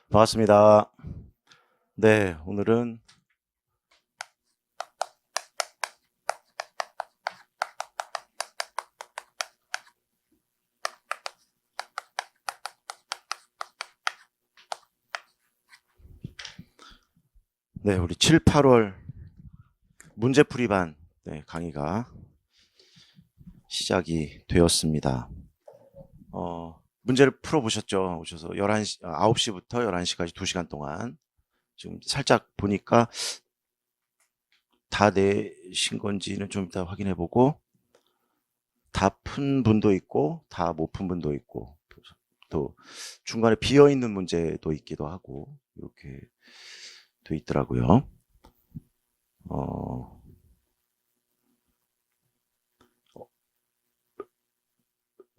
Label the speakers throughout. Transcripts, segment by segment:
Speaker 1: 반갑습니다. 네, 오늘은 우리 7, 8월 문제풀이반 강의가 시작이 되었습니다. 문제를 풀어보셨죠? 오셔서 9시부터 11시까지 2시간 동안 지금 살짝 보니까 다 내신 건지는 좀 이따 확인해 보고, 다 푼 분도 있고 다 못 푼 분도 있고, 또 중간에 비어 있는 문제도 있기도 하고 이렇게 돼 있더라고요.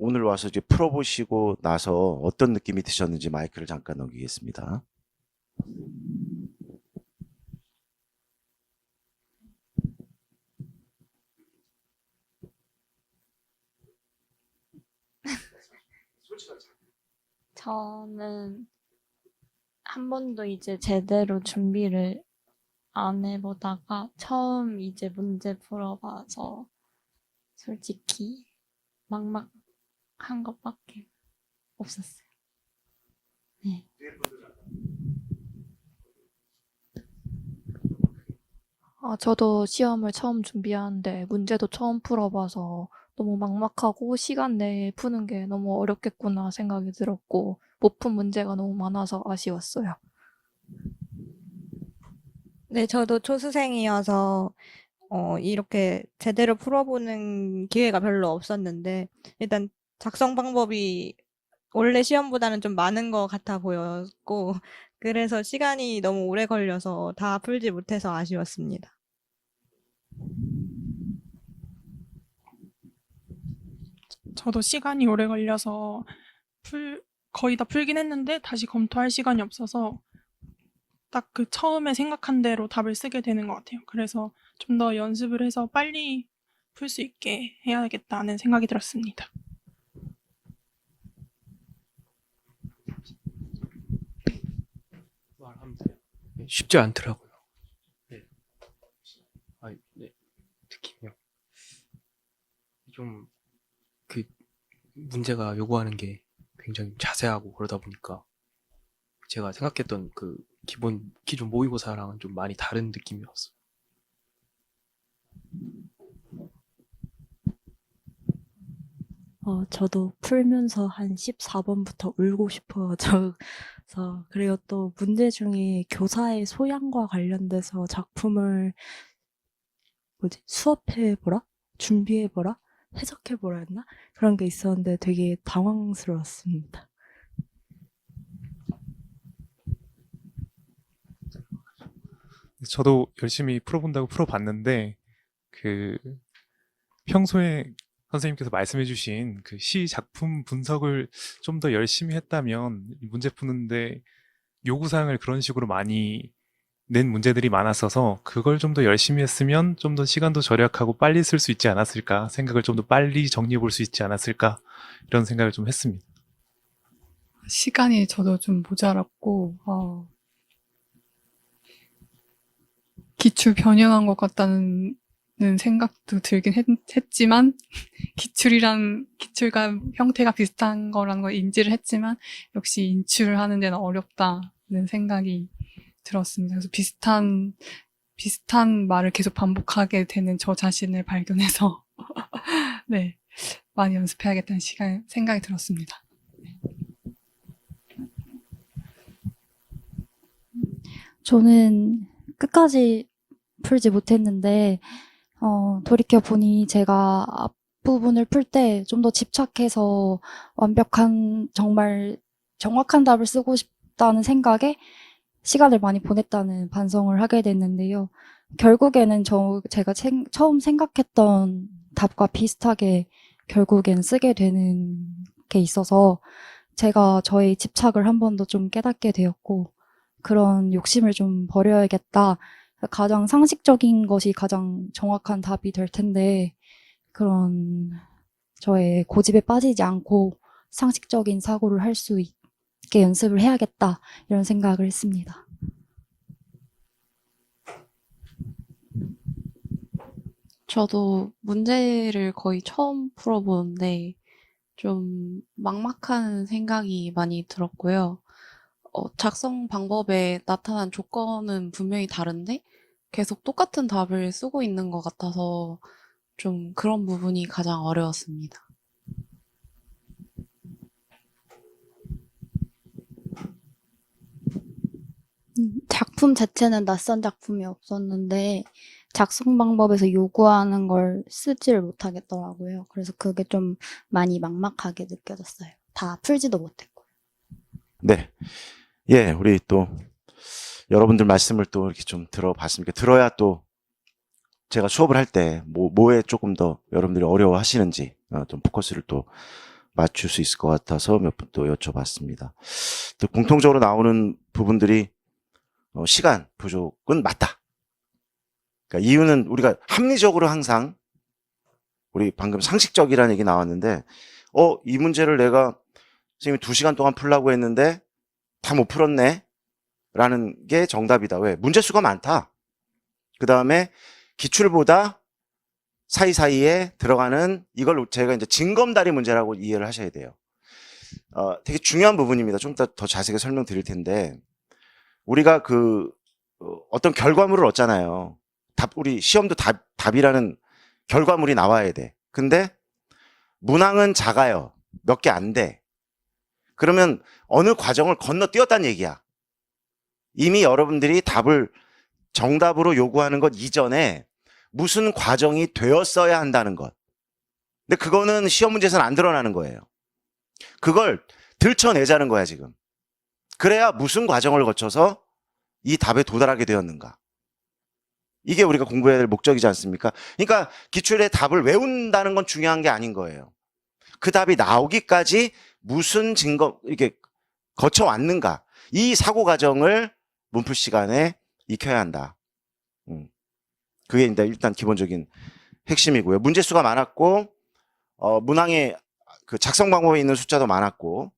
Speaker 1: 오늘 와서 이제 풀어보시고 나서 어떤 느낌이 드셨는지 마이크를 잠깐 넘기겠습니다.
Speaker 2: 저는 한 번도 이제 제대로 준비를 안 해보다가 처음 이제 문제 풀어봐서 솔직히 막막한 것밖에 없었어요. 네.
Speaker 3: 저도 시험을 처음 준비하는데 문제도 처음 풀어봐서 너무 막막하고 시간 내에 푸는 게 너무 어렵겠구나 생각이 들었고 못 푼 문제가 너무 많아서 아쉬웠어요.
Speaker 4: 네, 저도 초수생이어서 이렇게 제대로 풀어보는 기회가 별로 없었는데 일단 작성 방법이 원래 시험보다는 좀 많은 것 같아 보였고 그래서 시간이 너무 오래 걸려서 다 풀지 못해서 아쉬웠습니다.
Speaker 5: 저도 시간이 오래 걸려서 거의 다 풀긴 했는데 다시 검토할 시간이 없어서 딱 그 처음에 생각한 대로 답을 쓰게 되는 것 같아요. 그래서 좀 더 연습을 해서 빨리 풀 수 있게 해야겠다는 생각이 들었습니다.
Speaker 6: 말하면 돼요. 쉽지 않더라고요. 네. 네. 특히요. 좀 그 문제가 요구하는 게 굉장히 자세하고 그러다 보니까 제가 생각했던 그 기존 모의고사랑은 좀 많이 다른 느낌이었어요.
Speaker 7: 저도 풀면서 한 14번부터 울고 싶어져서, 그리고 또 문제 중에 교사의 소양과 관련돼서 작품을 수업해보라? 준비해보라? 해석해보라 했나? 그런 게 있었는데 되게 당황스러웠습니다.
Speaker 8: 저도 열심히 풀어본다고 풀어봤는데 평소에 선생님께서 말씀해주신 그 시 작품 분석을 좀 더 열심히 했다면 이 문제 푸는데 요구사항을 그런 식으로 많이 낸 문제들이 많았어서 그걸 좀 더 열심히 했으면 좀 더 시간도 절약하고 빨리 쓸 수 있지 않았을까, 생각을 좀 더 빨리 정리해 볼 수 있지 않았을까, 이런 생각을 좀 했습니다.
Speaker 9: 시간이 저도 좀 모자랐고 기출 변형한 것 같다는 생각도 들긴 했지만 기출과 형태가 비슷한 거라는 걸 인지를 했지만 역시 인출을 하는 데는 어렵다는 생각이 들었습니다. 그래서 비슷한 말을 계속 반복하게 되는 저 자신을 발견해서 네, 많이 연습해야겠다는 생각이 들었습니다.
Speaker 3: 저는 끝까지 풀지 못했는데 돌이켜보니 제가 앞부분을 풀 때 좀 더 집착해서 정말 정확한 답을 쓰고 싶다는 생각에 시간을 많이 보냈다는 반성을 하게 됐는데요. 결국에는 제가 처음 생각했던 답과 비슷하게 결국엔 쓰게 되는 게 있어서 제가 저의 집착을 한 번 더 좀 깨닫게 되었고, 그런 욕심을 좀 버려야겠다. 가장 상식적인 것이 가장 정확한 답이 될 텐데, 그런 저의 고집에 빠지지 않고 상식적인 사고를 할 수 있게 연습을 해야겠다 이런 생각을 했습니다.
Speaker 10: 저도 문제를 거의 처음 풀어보는데 좀 막막한 생각이 많이 들었고요. 작성 방법에 나타난 조건은 분명히 다른데 계속 똑같은 답을 쓰고 있는 것 같아서 좀 그런 부분이 가장 어려웠습니다.
Speaker 3: 작품 자체는 낯선 작품이 없었는데 작성 방법에서 요구하는 걸 쓰지를 못하겠더라고요. 그래서 그게 좀 많이 막막하게 느껴졌어요. 다 풀지도 못했고.
Speaker 1: 네. 예, 우리 또 여러분들 말씀을 또 이렇게 좀 들어봤습니다. 들어야 또 제가 수업을 할 때 뭐에 조금 더 여러분들이 어려워하시는지 좀 포커스를 또 맞출 수 있을 것 같아서 몇 분 또 여쭤봤습니다. 또 공통적으로 나오는 부분들이 시간 부족은 맞다. 그러니까 이유는 우리가 합리적으로 항상 우리 방금 상식적이라는 얘기 나왔는데 이 문제를 내가 선생님이 2시간 동안 풀라고 했는데 다 못 풀었네 라는 게 정답이다. 왜? 문제 수가 많다. 그 다음에 기출보다 사이사이에 들어가는 이걸 제가 이제 징검다리 문제라고 이해를 하셔야 돼요. 되게 중요한 부분입니다. 좀 더 자세하게 설명드릴 텐데 우리가 어떤 결과물을 얻잖아요. 우리 시험도 답이라는 결과물이 나와야 돼. 근데 문항은 작아요. 몇 개 안 돼. 그러면 어느 과정을 건너뛰었다는 얘기야. 이미 여러분들이 답을 정답으로 요구하는 것 이전에 무슨 과정이 되었어야 한다는 것. 근데 그거는 시험 문제에서는 안 드러나는 거예요. 그걸 들춰내자는 거야, 지금. 그래야 무슨 과정을 거쳐서 이 답에 도달하게 되었는가. 이게 우리가 공부해야 될 목적이지 않습니까? 그러니까 기출의 답을 외운다는 건 중요한 게 아닌 거예요. 그 답이 나오기까지 무슨 이렇게 거쳐왔는가. 이 사고 과정을 문풀 시간에 익혀야 한다. 그게 일단 기본적인 핵심이고요. 문제 수가 많았고, 문항의 그 작성 방법에 있는 숫자도 많았고,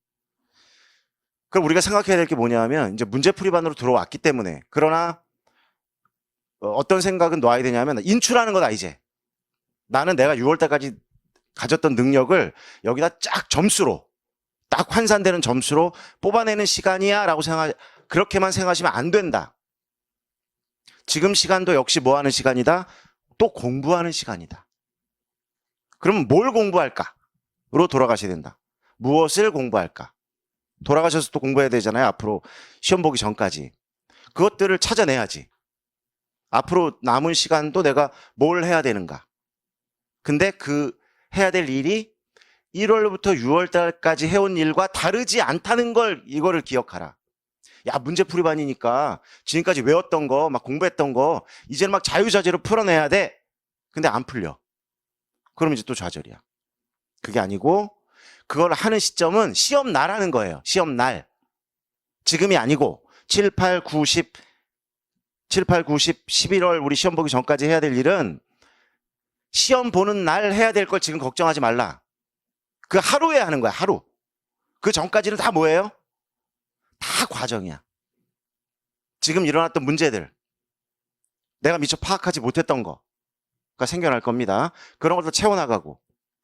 Speaker 1: 그럼 우리가 생각해야 될 게 뭐냐면, 이제 문제풀이반으로 들어왔기 때문에, 그러나, 어떤 생각은 놔야 되냐면, 인출하는 거다, 이제. 나는 내가 6월달까지 가졌던 능력을 여기다 쫙 점수로, 딱 환산되는 점수로 뽑아내는 시간이야 라고 그렇게만 생각하시면 안 된다. 지금 시간도 역시 뭐 하는 시간이다? 또 공부하는 시간이다. 그러면 뭘 공부할까?로 돌아가셔야 된다. 무엇을 공부할까? 돌아가셔서 또 공부해야 되잖아요. 앞으로 시험 보기 전까지. 그것들을 찾아내야지. 앞으로 남은 시간도 내가 뭘 해야 되는가? 근데 해야 될 일이 1월부터 6월달까지 해온 일과 다르지 않다는 이거를 기억하라. 야, 문제풀이반이니까 지금까지 외웠던 거, 막 공부했던 거, 이제는 막 자유자재로 풀어내야 돼. 근데 안 풀려. 그럼 이제 또 좌절이야. 그게 아니고, 그걸 하는 시점은 시험 날 하는 거예요. 시험 날. 지금이 아니고, 7, 8, 9, 10, 11월 우리 시험 보기 전까지 해야 될 일은 시험 보는 날 해야 될 걸 지금 걱정하지 말라. 그 하루에 하는 거야, 하루. 그 전까지는 다 뭐예요? 다 과정이야. 지금 일어났던 문제들, 내가 미처 파악하지 못했던 거가 생겨날 겁니다. 그런 것도 채워나가고,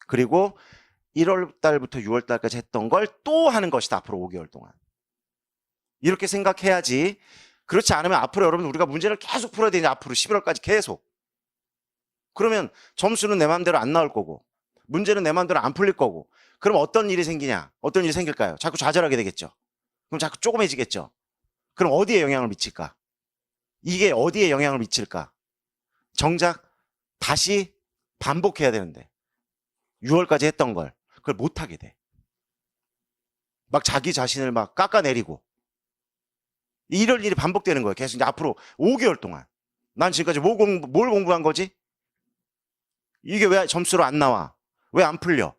Speaker 1: 그리고 1월 달부터 6월 달까지 했던 걸 또 하는 것이다. 앞으로 5개월 동안. 이렇게 생각해야지. 그렇지 않으면 앞으로 여러분 우리가 문제를 계속 풀어야 되냐. 앞으로 11월까지 계속. 그러면 점수는 내 마음대로 안 나올 거고, 문제는 내 마음대로 안 풀릴 거고, 그럼 어떤 일이 생기냐? 어떤 일이 생길까요? 자꾸 좌절하게 되겠죠. 그럼 자꾸 조그매지겠죠. 그럼 어디에 영향을 미칠까? 이게 어디에 영향을 미칠까? 정작 다시 반복해야 되는데 6월까지 했던 걸 그걸 못하게 돼. 막 자기 자신을 막 깎아내리고 이럴 일이 반복되는 거예요. 계속 이제 앞으로 5개월 동안. 난 지금까지 뭘 공부한 거지? 이게 왜 점수로 안 나와? 왜 안 풀려?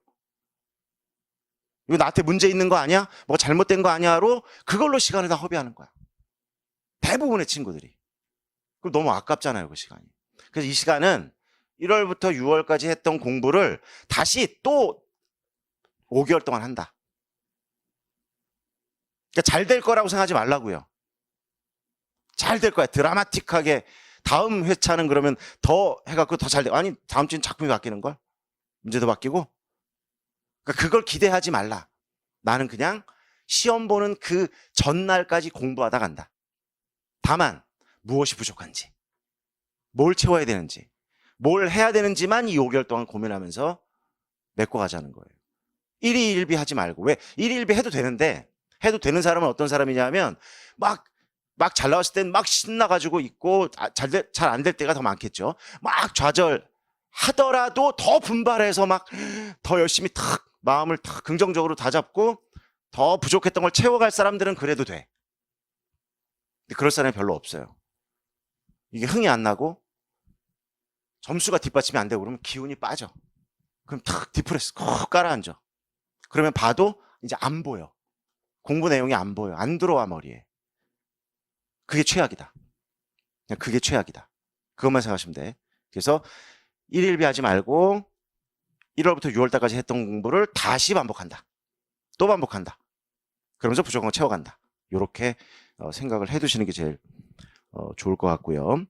Speaker 1: 이거 나한테 문제 있는 거 아니야? 뭐가 잘못된 거 아니야?로 그걸로 시간을 다 허비하는 거야. 대부분의 친구들이. 그럼 너무 아깝잖아요, 그 시간이. 그래서 이 시간은 1월부터 6월까지 했던 공부를 다시 또 5개월 동안 한다. 그러니까 잘 될 거라고 생각하지 말라고요. 잘 될 거야. 드라마틱하게 다음 회차는 그러면 더 해갖고 더 잘 돼. 아니 다음 주엔 작품이 바뀌는 걸? 문제도 바뀌고? 그러니까 그걸 기대하지 말라. 나는 그냥 시험 보는 그 전날까지 공부하다 간다. 다만 무엇이 부족한지, 뭘 채워야 되는지, 뭘 해야 되는지만 이 5개월 동안 고민하면서 메꿔가자는 거예요. 일희일비 하지 말고. 왜? 일희일비 해도 되는데, 해도 되는 사람은 어떤 사람이냐면 막 잘 나왔을 땐 막 신나가지고 있고 잘 안 될 때가 더 많겠죠. 막 좌절하더라도 더 분발해서 막 더 열심히 탁 마음을 탁 긍정적으로 다잡고 더 부족했던 걸 채워갈 사람들은 그래도 돼. 근데 그럴 사람이 별로 없어요. 이게 흥이 안 나고 점수가 뒷받침이 안 되고 그러면 기운이 빠져. 그럼 탁 디프레스 콕 깔아앉아. 그러면 봐도 이제 안 보여. 공부 내용이 안 보여. 안 들어와 머리에. 그게 최악이다. 그냥 그게 최악이다. 그것만 생각하시면 돼. 그래서 일일비 하지 말고 1월부터 6월달까지 했던 공부를 다시 반복한다. 또 반복한다. 그러면서 부족한 거 채워간다. 이렇게 생각을 해두시는 게 제일 좋을 것 같고요.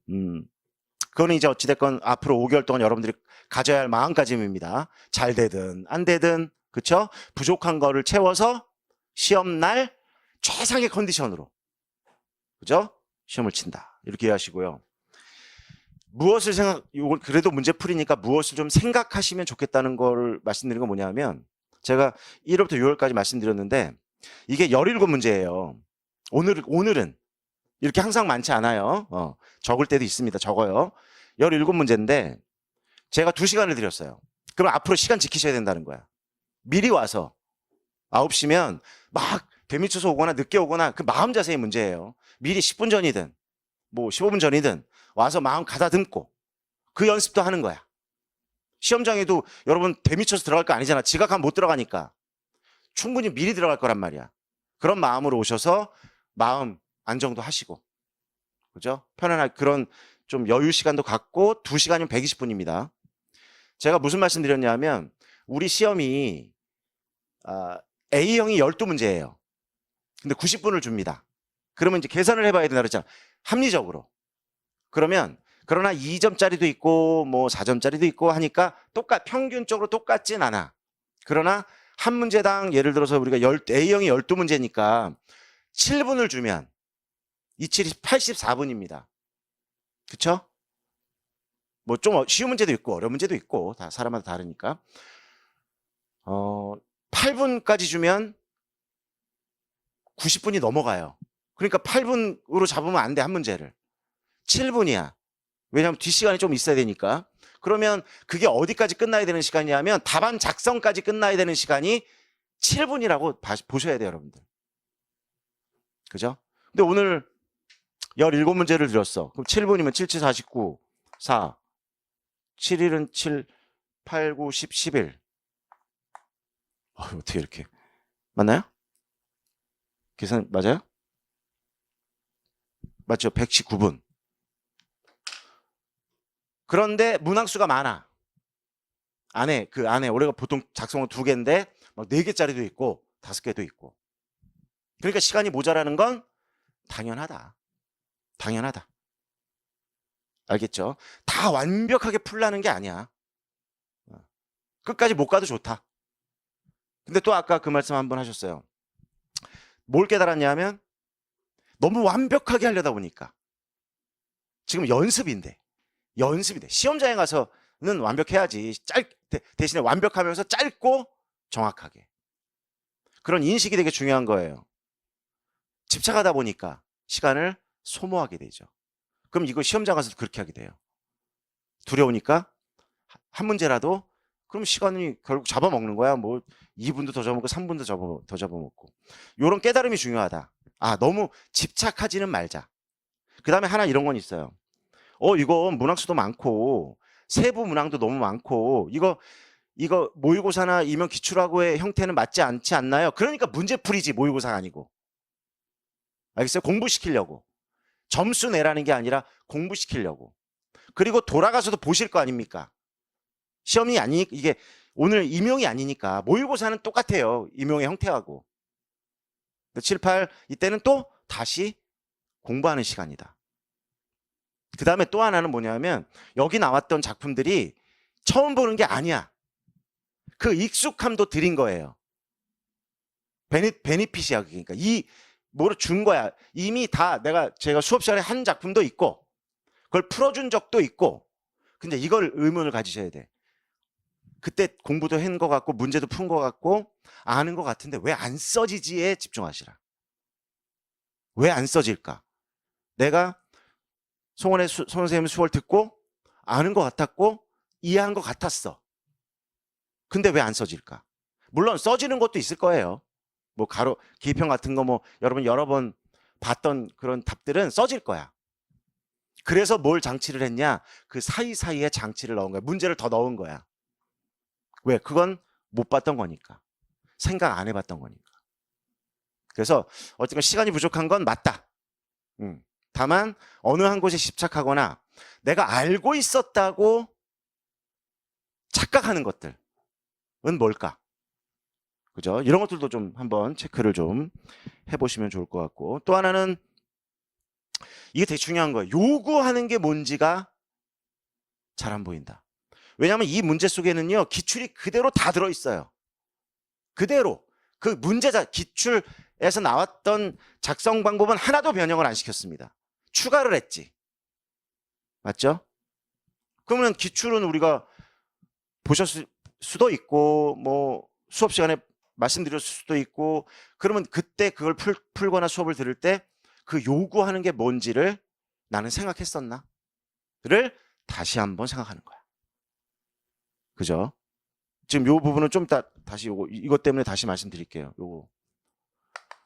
Speaker 1: 그거는 이제 어찌됐건 앞으로 5개월 동안 여러분들이 가져야 할 마음가짐입니다. 잘 되든 안 되든, 그쵸? 부족한 거를 채워서 시험날 최상의 컨디션으로, 그죠? 시험을 친다. 이렇게 이해하시고요. 무엇을 이걸 그래도 문제 풀이니까 무엇을 좀 생각하시면 좋겠다는 걸 말씀드린 건 뭐냐면, 제가 1월부터 6월까지 말씀드렸는데 이게 17문제예요. 오늘은 이렇게 항상 많지 않아요. 적을 때도 있습니다. 적어요. 17문제인데 제가 2시간을 드렸어요. 그럼 앞으로 시간 지키셔야 된다는 거야. 미리 와서 9시면 막 되미쳐서 오거나 늦게 오거나 그 마음 자세의 문제예요. 미리 10분 전이든 뭐 15분 전이든 와서 마음 가다듬고 그 연습도 하는 거야. 시험장에도 여러분 되미쳐서 들어갈 거 아니잖아. 지각하면 못 들어가니까. 충분히 미리 들어갈 거란 말이야. 그런 마음으로 오셔서 마음 안정도 하시고, 그죠? 편안하게 그런 좀 여유 시간도 갖고 2시간이면 120분입니다. 제가 무슨 말씀 드렸냐면 우리 시험이 A형이 12문제예요. 근데 90분을 줍니다. 그러면 이제 계산을 해봐야 된다 그랬잖아. 합리적으로. 그러나 2점짜리도 있고 뭐 4점짜리도 있고 하니까 평균적으로 똑같진 않아. 그러나 한 문제당 예를 들어서 우리가 A형이 12문제니까 7분을 주면 27이 84분입니다. 그쵸? 뭐 좀 쉬운 문제도 있고 어려운 문제도 있고 다 사람마다 다르니까 8분까지 주면 90분이 넘어가요. 그러니까 8분으로 잡으면 안 돼, 한 문제를. 7분이야. 왜냐하면 뒷시간이 좀 있어야 되니까. 그러면 그게 어디까지 끝나야 되는 시간이냐면 답안 작성까지 끝나야 되는 시간이 7분이라고 보셔야 돼요, 여러분들. 그죠? 근데 오늘 17문제를 드렸어. 그럼 7분이면 7, 7, 49, 4, 7일은 7, 8, 9, 10, 11. 어떻게 이렇게. 맞나요? 계산 맞아요? 맞죠? 119분. 그런데 문항수가 많아. 그 안에 우리가 보통 작성은 2개인데 막 4개짜리도 있고 5개도 있고. 그러니까 시간이 모자라는 건 당연하다. 알겠죠? 다 완벽하게 풀라는 게 아니야. 끝까지 못 가도 좋다. 근데 또 아까 그 말씀 한번 하셨어요. 뭘 깨달았냐면 너무 완벽하게 하려다 보니까 지금 연습인데 시험장에 가서는 완벽해야지. 대신에 완벽하면서 짧고 정확하게. 그런 인식이 되게 중요한 거예요. 집착하다 보니까 시간을 소모하게 되죠. 그럼 이거 시험장 가서도 그렇게 하게 돼요. 두려우니까 한 문제라도 그럼 시간이 결국 잡아먹는 거야. 뭐 2분도 더 잡아먹고 3분도 더 잡아먹고. 이런 깨달음이 중요하다. 너무 집착하지는 말자. 그 다음에 하나 이런 건 있어요. 이거 문항수도 많고 세부 문항도 너무 많고 이거 모의고사나 이면 기출하고의 형태는 맞지 않지 않나요? 그러니까 문제풀이지 모의고사가 아니고. 알겠어요? 공부시키려고. 점수 내라는 게 아니라 공부시키려고. 그리고 돌아가서도 보실 거 아닙니까? 시험이 아니니까 이게 오늘 임용이 아니니까 모의고사는 똑같아요. 임용의 형태하고. 7, 8 이때는 또 다시 공부하는 시간이다. 그 다음에 또 하나는 뭐냐면 여기 나왔던 작품들이 처음 보는 게 아니야. 그 익숙함도 드린 거예요. 베니핏이야. 그러니까 이 뭐를 준 거야. 이미 다 제가 수업 시간에 한 작품도 있고 그걸 풀어준 적도 있고. 근데 이걸 의문을 가지셔야 돼. 그때 공부도 한 것 같고 문제도 푼 것 같고 아는 것 같은데 왜 안 써지지에 집중하시라. 왜 안 써질까? 내가 송원 선생님 수업을 듣고 아는 것 같았고 이해한 것 같았어. 근데 왜 안 써질까? 물론 써지는 것도 있을 거예요. 뭐 기입형 같은 거 뭐 여러분 여러 번 봤던 그런 답들은 써질 거야. 그래서 뭘 장치를 했냐? 그 사이사이에 장치를 넣은 거야. 문제를 더 넣은 거야. 왜? 그건 못 봤던 거니까. 생각 안 해봤던 거니까. 그래서 어쨌든 시간이 부족한 건 맞다. 다만 어느 한 곳에 집착하거나 내가 알고 있었다고 착각하는 것들은 뭘까? 그죠? 이런 것들도 좀 한번 체크를 좀 해보시면 좋을 것 같고, 또 하나는 이게 되게 중요한 거예요. 요구하는 게 뭔지가 잘 안 보인다. 왜냐하면 이 문제 속에는요 기출이 그대로 다 들어있어요. 그대로 그 문제자 기출에서 나왔던 작성 방법은 하나도 변형을 안 시켰습니다. 추가를 했지. 맞죠? 그러면 기출은 우리가 보셨을 수도 있고 뭐 수업 시간에 말씀드렸을 수도 있고, 그러면 그때 그걸 풀거나 수업을 들을 때 그 요구하는 게 뭔지를 나는 생각했었나? 를 다시 한번 생각하는 거야. 그죠? 지금 요 부분은 좀 다시 이것 때문에 다시 말씀드릴게요. 요거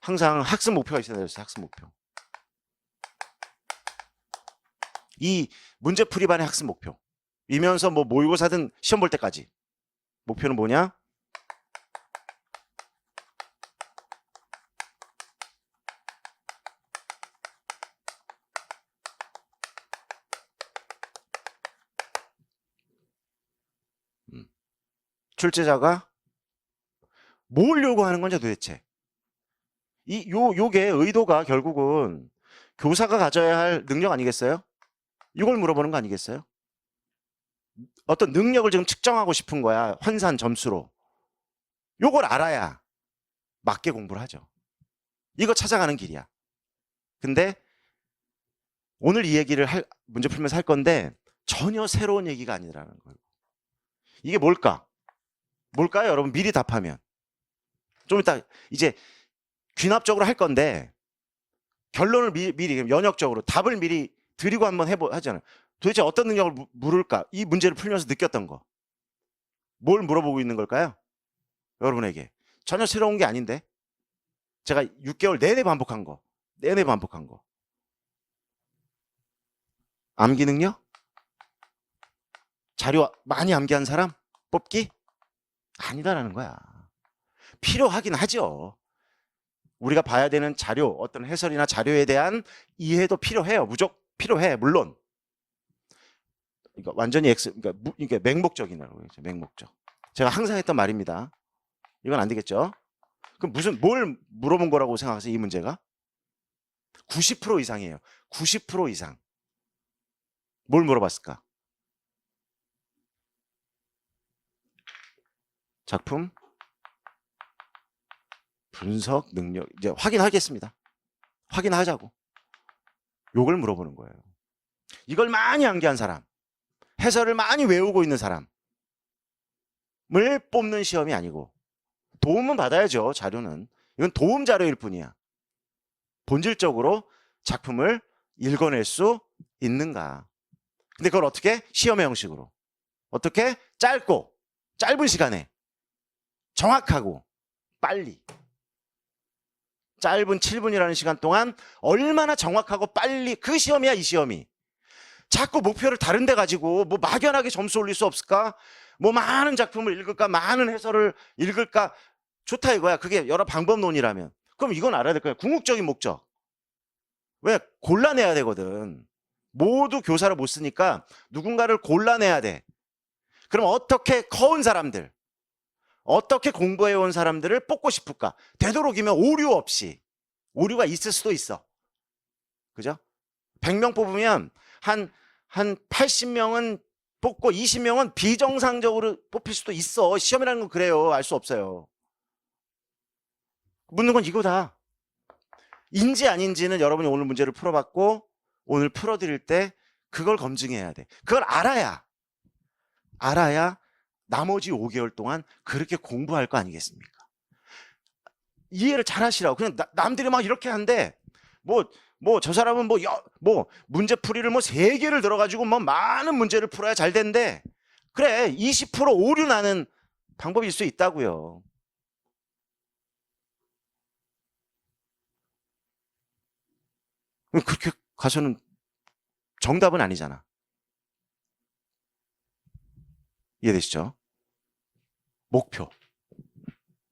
Speaker 1: 항상 학습 목표가 있어야 돼요. 학습 목표. 이 문제풀이반의 학습 목표. 이면서 뭐 모의고사든 시험 볼 때까지 목표는 뭐냐? 출제자가 뭘 요구하는 건지 도대체. 요게 의도가 결국은 교사가 가져야 할 능력 아니겠어요? 이걸 물어보는 거 아니겠어요? 어떤 능력을 지금 측정하고 싶은 거야. 환산 점수로. 요걸 알아야 맞게 공부를 하죠. 이거 찾아가는 길이야. 근데 오늘 이 얘기를 문제 풀면서 할 건데 전혀 새로운 얘기가 아니라는 거예요. 이게 뭘까? 뭘까요? 여러분 미리 답하면. 좀 이따 이제 귀납적으로 할 건데 결론을 미리 연역적으로 답을 미리 드리고 한번 하잖아요. 도대체 어떤 능력을 물을까? 이 문제를 풀면서 느꼈던 거. 뭘 물어보고 있는 걸까요? 여러분에게. 전혀 새로운 게 아닌데. 제가 6개월 내내 반복한 거. 암기 능력? 자료 많이 암기한 사람? 뽑기? 아니다라는 거야. 필요하긴 하죠. 우리가 봐야 되는 자료, 어떤 해설이나 자료에 대한 이해도 필요해요. 무조건 필요해. 물론. 그러니까 완전히 그러니까 맹목적이라고 그러죠. 맹목적. 제가 항상 했던 말입니다. 이건 안 되겠죠? 그럼 뭘 물어본 거라고 생각하세요? 이 문제가? 90% 이상이에요. 90% 이상. 뭘 물어봤을까? 작품 분석 능력. 이제 확인하겠습니다. 확인하자고. 요걸 물어보는 거예요. 이걸 많이 암기한 사람, 해설을 많이 외우고 있는 사람을 뽑는 시험이 아니고, 도움은 받아야죠. 자료는. 이건 도움 자료일 뿐이야. 본질적으로 작품을 읽어낼 수 있는가. 근데 그걸 어떻게? 시험의 형식으로. 어떻게? 짧은 시간에 정확하고 빨리. 짧은 7분이라는 시간 동안 얼마나 정확하고 빨리, 그 시험이야. 이 시험이. 자꾸 목표를 다른 데 가지고 뭐 막연하게 점수 올릴 수 없을까? 뭐 많은 작품을 읽을까? 많은 해설을 읽을까? 좋다 이거야. 그게 여러 방법론이라면. 그럼 이건 알아야 될 거야. 궁극적인 목적. 왜? 골라내야 되거든. 모두 교사를 못 쓰니까 누군가를 골라내야 돼. 그럼 어떻게 커온 사람들, 어떻게 공부해온 사람들을 뽑고 싶을까? 되도록이면 오류 없이. 오류가 있을 수도 있어. 그죠? 100명 뽑으면 한 80명은 뽑고 20명은 비정상적으로 뽑힐 수도 있어. 시험이라는 건 그래요. 알 수 없어요. 묻는 건 이거다. 인지 아닌지는 여러분이 오늘 문제를 풀어봤고 오늘 풀어드릴 때 그걸 검증해야 돼. 그걸 알아야 나머지 5개월 동안 그렇게 공부할 거 아니겠습니까? 이해를 잘 하시라고. 그냥 남들이 막 이렇게 한데 저 사람은 문제풀이를 3개를 들어가지고 많은 문제를 풀어야 잘 된대. 그래, 20% 오류 나는 방법일 수 있다고요. 그렇게 가서는 정답은 아니잖아. 이해되시죠? 목표.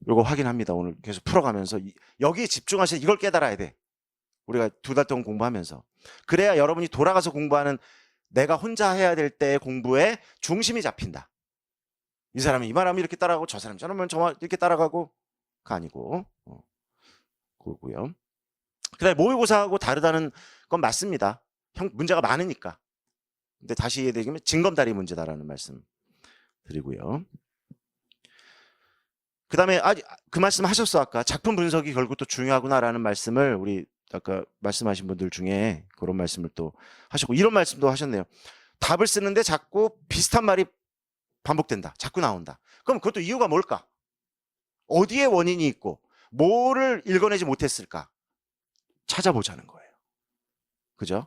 Speaker 1: 요거 확인합니다. 오늘 계속 풀어가면서 여기에 집중하셔서 이걸 깨달아야 돼. 우리가 2달 동안 공부하면서. 그래야 여러분이 돌아가서 공부하는 내가 혼자 해야 될 때의 공부에 중심이 잡힌다. 이 사람이 이 말하면 이렇게 따라가고 저 사람이 저러면 이렇게 따라가고 가 아니고 그거고요. 그다음에 모의고사하고 다르다는 건 맞습니다. 문제가 많으니까. 근데 다시 이해되면 징검다리 문제다라는 말씀 드리고요. 그다음에 그 말씀 하셨어. 아까 작품 분석이 결국 또 중요하구나라는 말씀을 우리 아까 말씀하신 분들 중에 그런 말씀을 또 하셨고 이런 말씀도 하셨네요. 답을 쓰는데 자꾸 비슷한 말이 반복된다. 자꾸 나온다. 그럼 그것도 이유가 뭘까? 어디에 원인이 있고 뭐를 읽어내지 못했을까? 찾아보자는 거예요. 그죠?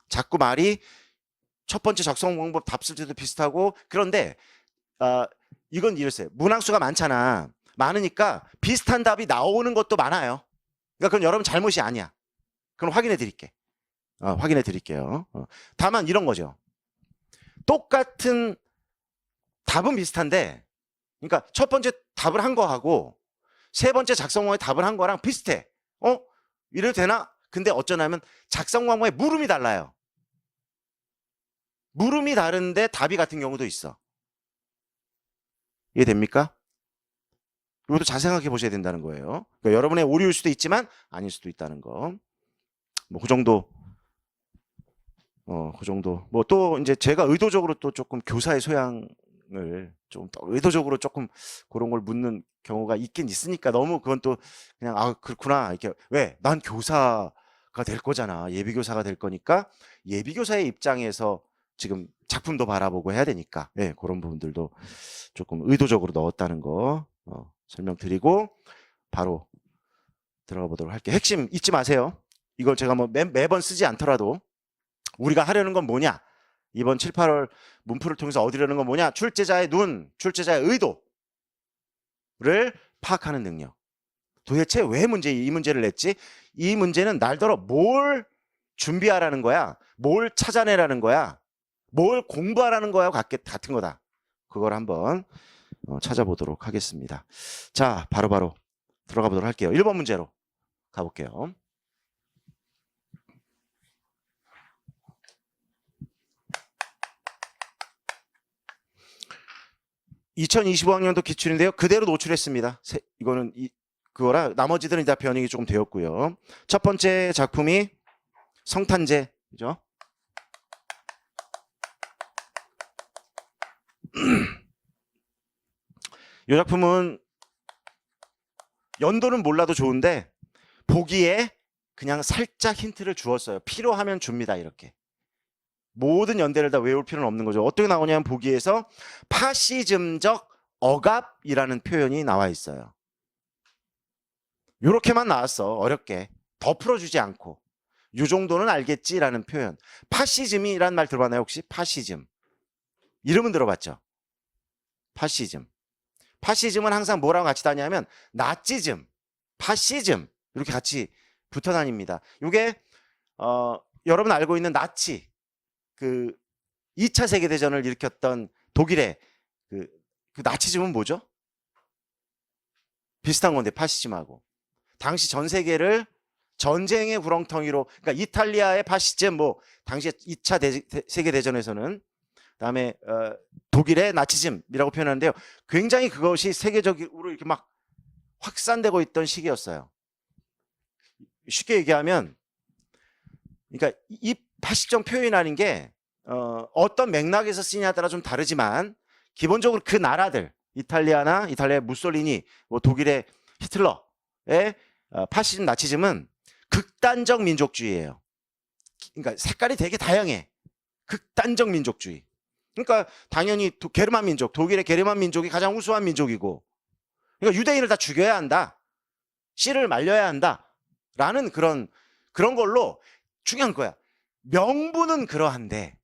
Speaker 1: 자꾸 말이 첫 번째 작성 방법 답 쓸 때도 비슷하고 그런데 이건 이랬어요. 문항수가 많잖아. 많으니까 비슷한 답이 나오는 것도 많아요. 그러니까 그건 여러분 잘못이 아니야. 그럼 확인해 드릴게. 확인해 드릴게요. 다만 이런 거죠. 똑같은 답은 비슷한데 그러니까 첫 번째 답을 한 거하고 세 번째 작성 방법에 답을 한 거랑 비슷해. 이래도 되나? 근데 어쩌냐면 작성 방법에 물음이 달라요. 물음이 다른데 답이 같은 경우도 있어. 이해됩니까? 이것도 잘 생각해 보셔야 된다는 거예요. 그러니까 여러분의 오류일 수도 있지만 아닐 수도 있다는 거. 그 정도. 그 정도. 또 이제 제가 의도적으로 또 조금 교사의 소양을 좀 의도적으로 조금 그런 걸 묻는 경우가 있긴 있으니까 너무 그건 또 그냥 그렇구나 이렇게 왜? 난 교사가 될 거잖아. 예비교사가 될 거니까 예비교사의 입장에서 지금 작품도 바라보고 해야 되니까 그런 부분들도 조금 의도적으로 넣었다는 거 설명드리고 바로 들어가 보도록 할게요. 핵심 잊지 마세요. 이걸 제가 매번 쓰지 않더라도 우리가 하려는 건 뭐냐? 이번 7, 8월 문풀을 통해서 얻으려는 건 뭐냐? 출제자의 눈, 출제자의 의도를 파악하는 능력. 도대체 왜 이 문제를 냈지? 이 문제는 날더러 뭘 준비하라는 거야? 뭘 찾아내라는 거야? 뭘 공부하라는 거야? 같은 거다. 그걸 한번 찾아보도록 하겠습니다. 자, 바로바로 들어가 보도록 할게요. 1번 문제로 가볼게요. (2025학년도) 기출인데요. 그대로 노출했습니다. 이거는 그거라 나머지들은 다 변형이 조금 되었고요. 첫 번째 작품이 성탄제, 그죠? 이 작품은 연도는 몰라도 좋은데 보기에 그냥 살짝 힌트를 주었어요. 필요하면 줍니다. 이렇게. 모든 연대를 다 외울 필요는 없는 거죠. 어떻게 나오냐면 보기에서 파시즘적 억압이라는 표현이 나와 있어요. 이렇게만 나왔어. 어렵게. 더 풀어주지 않고. 이 정도는 알겠지라는 표현. 파시즘이라는 말 들어봤나요 혹시? 파시즘. 이름은 들어봤죠? 파시즘. 파시즘은 항상 뭐랑 같이 다니냐면 나치즘, 파시즘 이렇게 같이 붙어 다닙니다. 이게 여러분 알고 있는 나치, 그 2차 세계대전을 일으켰던 독일의 그 나치즘은 뭐죠? 비슷한 건데 파시즘하고. 당시 전 세계를 전쟁의 구렁텅이로, 그러니까 이탈리아의 파시즘, 당시 2차 세계대전에서는 그다음에 독일의 나치즘이라고 표현하는데요. 굉장히 그것이 세계적으로 이렇게 막 확산되고 있던 시기였어요. 쉽게 얘기하면, 그러니까 이 파시점 표현이라는 게 어떤 맥락에서 쓰냐에 따라 좀 다르지만 기본적으로 그 나라들, 이탈리아의 무솔리니, 뭐 독일의 히틀러의 파시즘, 나치즘은 극단적 민족주의예요. 그러니까 색깔이 되게 다양해. 극단적 민족주의. 그러니까 당연히 게르만 민족, 독일의 게르만 민족이 가장 우수한 민족이고, 그러니까 유대인을 다 죽여야 한다. 씨를 말려야 한다. 라는 그런 걸로 중요한 거야. 명분은 그러한데,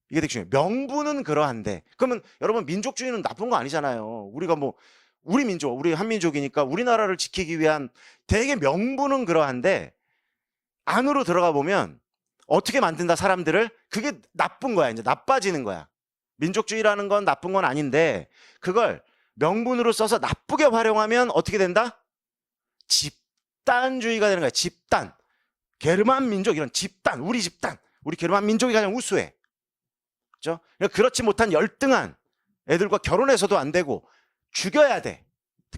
Speaker 1: 이게 되게 중요해요. 명분은 그러한데, 그러면 여러분 민족주의는 나쁜 거 아니잖아요. 우리가 뭐 우리 민족, 우리 한민족이니까 우리나라를 지키기 위한 되게 명분은 그러한데 안으로 들어가 보면 어떻게 만든다 사람들을, 그게 나쁜 거야. 이제 나빠지는 거야. 민족주의라는 건 나쁜 건 아닌데 그걸 명분으로 써서 나쁘게 활용하면 어떻게 된다? 집단주의가 되는 거야. 집단. 게르만 민족, 이런 집단, 우리 집단, 우리 게르만 민족이 가장 우수해. 그렇죠? 그렇지 못한 열등한 애들과 결혼해서도 안 되고 죽여야 돼.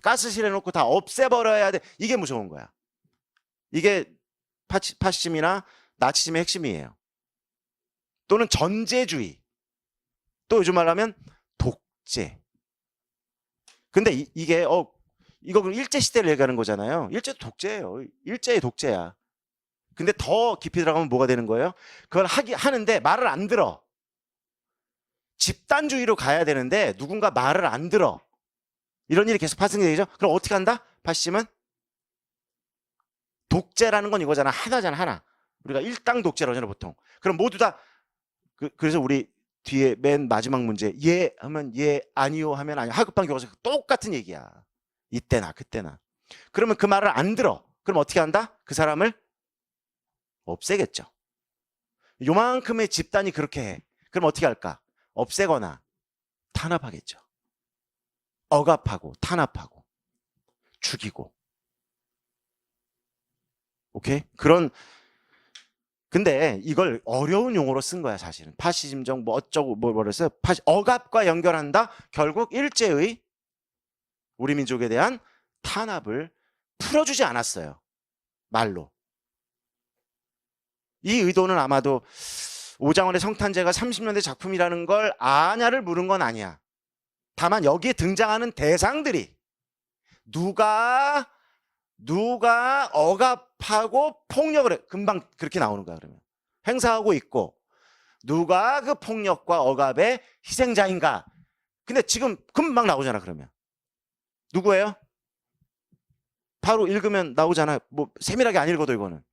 Speaker 1: 가스실에 놓고 다 없애버려야 돼. 이게 무서운 거야. 이게 파시즘이나 나치즘의 핵심이에요. 또는 전제주의. 또 요즘 말하면 독재. 근데 이게 이거 일제시대를 얘기하는 거잖아요. 일제도 독재예요. 일제의 독재야. 근데 더 깊이 들어가면 뭐가 되는 거예요? 그걸 하는데 말을 안 들어. 집단주의로 가야 되는데 누군가 말을 안 들어. 이런 일이 계속 발생되죠. 그럼 어떻게 한다? 파시즘은 독재라는 건 이거잖아. 하나잖아, 하나. 우리가 일당 독재라고 하잖아, 보통. 그럼 모두 다 그래서 우리 뒤에 맨 마지막 문제, 예 하면 예, 아니요 하면 아니요. 하급방 교과서 똑같은 얘기야. 이때나 그때나. 그러면 그 말을 안 들어. 그럼 어떻게 한다? 그 사람을 없애겠죠. 요만큼의 집단이 그렇게 해. 그럼 어떻게 할까? 없애거나 탄압하겠죠. 억압하고 탄압하고 죽이고. 오케이? 근데 이걸 어려운 용어로 쓴 거야, 사실은. 파시즘적 뭐 어쩌고 뭐랬어요? 억압과 연결한다. 결국 일제의 우리 민족에 대한 탄압을 풀어주지 않았어요. 말로. 이 의도는 아마도 오장원의 성탄제가 30년대 작품이라는 걸 아냐를 물은 건 아니야. 다만 여기에 등장하는 대상들이 누가 억압하고 폭력을 해. 금방 그렇게 나오는 거야. 그러면 행사하고 있고 누가 그 폭력과 억압의 희생자인가. 근데 지금 금방 나오잖아. 그러면 누구예요? 바로 읽으면 나오잖아. 뭐 세밀하게 안 읽어도 이거는.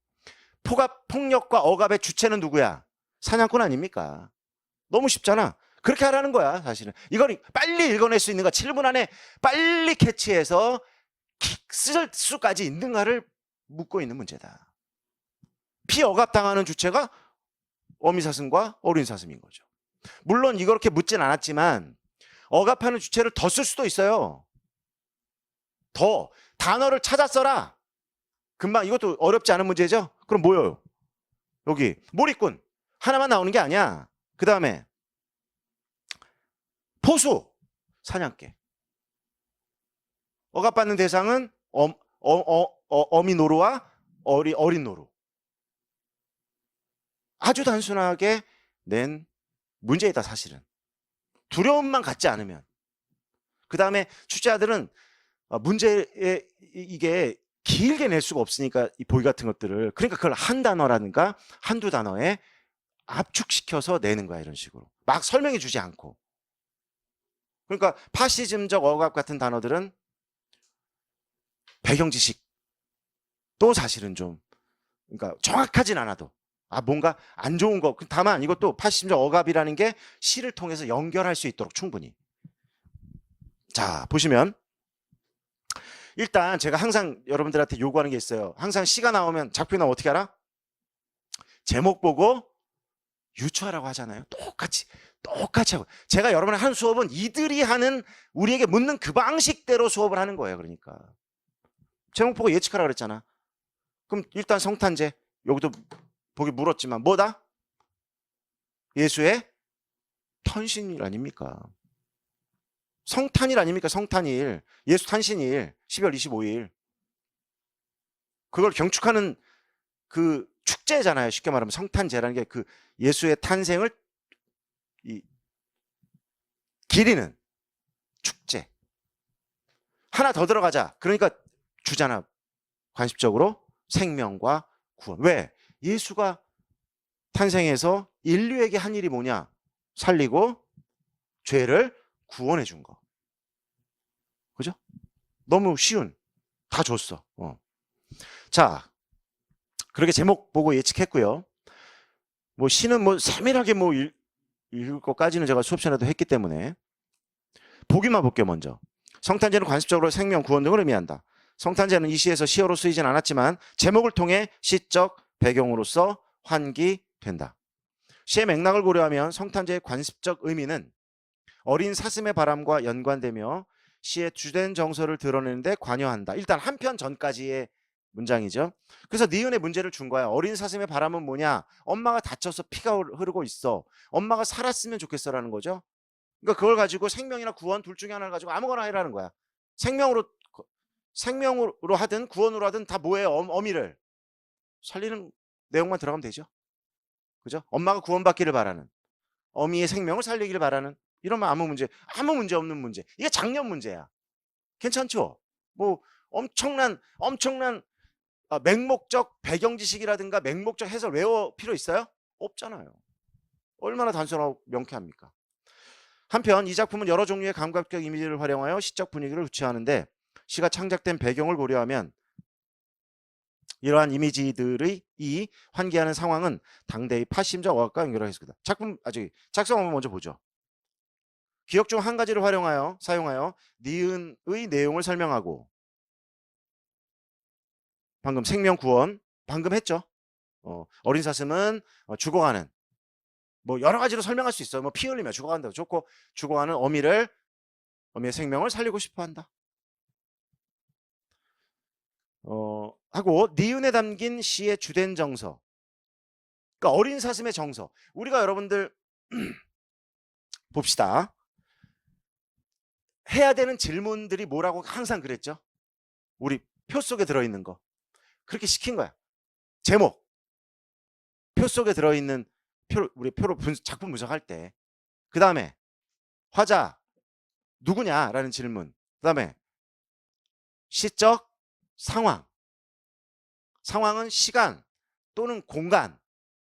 Speaker 1: 폭력과 억압의 주체는 누구야? 사냥꾼 아닙니까? 너무 쉽잖아. 그렇게 하라는 거야, 사실은. 이걸 빨리 읽어낼 수 있는가, 7분 안에 빨리 캐치해서 쓸 수까지 있는가를 묻고 있는 문제다. 피억압당하는 주체가 어미사슴과 어린사슴인 거죠. 물론 이렇게 묻진 않았지만 억압하는 주체를 더 쓸 수도 있어요. 더 단어를 찾아 써라. 금방 이것도 어렵지 않은 문제죠. 그럼 뭐예요? 여기 몰입꾼 하나만 나오는 게 아니야. 그 다음에 포수, 사냥개. 억압받는 대상은 어미 노루와 어린 노루. 아주 단순하게 낸 문제이다, 사실은. 두려움만 갖지 않으면. 그 다음에 출제자들은 문제에 이게 길게 낼 수가 없으니까 이 보기 같은 것들을, 그러니까 그걸 한 단어라든가 한두 단어에 압축시켜서 내는 거야, 이런 식으로. 막 설명해 주지 않고. 그러니까 파시즘적 억압 같은 단어들은 배경 지식도 사실은 좀, 그러니까 정확하진 않아도 뭔가 안 좋은 거. 다만 이것도 파시즘적 억압이라는 게 시를 통해서 연결할 수 있도록 충분히. 자, 보시면 일단 제가 항상 여러분들한테 요구하는 게 있어요. 항상 시가 나오면, 작품이 나오면 어떻게 알아? 제목 보고 유추하라고 하잖아요. 똑같이 하고. 제가 여러분의 하는 수업은 이들이 하는, 우리에게 묻는 그 방식대로 수업을 하는 거예요. 그러니까 제목 보고 예측하라고 그랬잖아. 그럼 일단 성탄제, 여기도 보기 물었지만 뭐다? 예수의 탄신일 아닙니까? 성탄일 아닙니까? 성탄일. 예수 탄신일 12월 25일. 그걸 경축하는 그 축제잖아요. 쉽게 말하면 성탄제라는 게 그 예수의 탄생을 기리는 축제. 하나 더 들어가자. 그러니까 주잖아. 관습적으로 생명과 구원. 왜? 예수가 탄생해서 인류에게 한 일이 뭐냐? 살리고 죄를 구원해 준 거. 그죠? 너무 쉬운. 다 줬어. 자, 그렇게 제목 보고 예측했고요. 뭐 시는 뭐 세밀하게 뭐 읽을 것까지는 제가 수업 시간에도 했기 때문에 보기만 볼게요. 먼저. 성탄제는 관습적으로 생명, 구원 등을 의미한다. 성탄제는 이 시에서 시어로 쓰이진 않았지만 제목을 통해 시적 배경으로서 환기된다. 시의 맥락을 고려하면 성탄제의 관습적 의미는 어린 사슴의 바람과 연관되며 시의 주된 정서를 드러내는데 관여한다. 일단 한 편 전까지의 문장이죠. 그래서 니은의 문제를 준 거야. 어린 사슴의 바람은 뭐냐? 엄마가 다쳐서 피가 흐르고 있어. 엄마가 살았으면 좋겠어라는 거죠. 그러니까 그걸 가지고 생명이나 구원 둘 중에 하나를 가지고 아무거나 해라는 거야. 생명으로 하든 구원으로 하든 다 뭐예요? 어미를 살리는 내용만 들어가면 되죠. 그죠? 엄마가 구원받기를 바라는, 어미의 생명을 살리기를 바라는, 이러면 아무 문제 없는 문제. 이게 작년 문제야. 괜찮죠? 뭐 엄청난 맹목적 배경 지식이라든가 맹목적 해설 외워 필요 있어요? 없잖아요. 얼마나 단순하고 명쾌합니까? 한편 이 작품은 여러 종류의 감각적 이미지를 활용하여 시적 분위기를 유추하는데 시가 창작된 배경을 고려하면 이러한 이미지들의 이 환기하는 상황은 당대의 파심적 어학과 연결하겠습니다. 작성 한번 먼저 보죠. 기억 중 한 가지를 사용하여 니은의 내용을 설명하고, 방금 생명 구원 방금 했죠. 어린 사슴은 죽어가는, 뭐 여러 가지로 설명할 수 있어요. 뭐 피 흘리며 죽어간다고 좋고, 죽어가는 어미의 생명을 살리고 싶어한다. 하고 니은에 담긴 시의 주된 정서, 그러니까 어린 사슴의 정서. 우리가 여러분들 봅시다. 해야 되는 질문들이 뭐라고 항상 그랬죠? 우리 표 속에 들어있는 거. 그렇게 시킨 거야. 제목. 표 속에 들어있는 우리 표로 작품 분석할 때. 그 다음에 화자 누구냐라는 질문. 그 다음에 시적 상황. 상황은 시간 또는 공간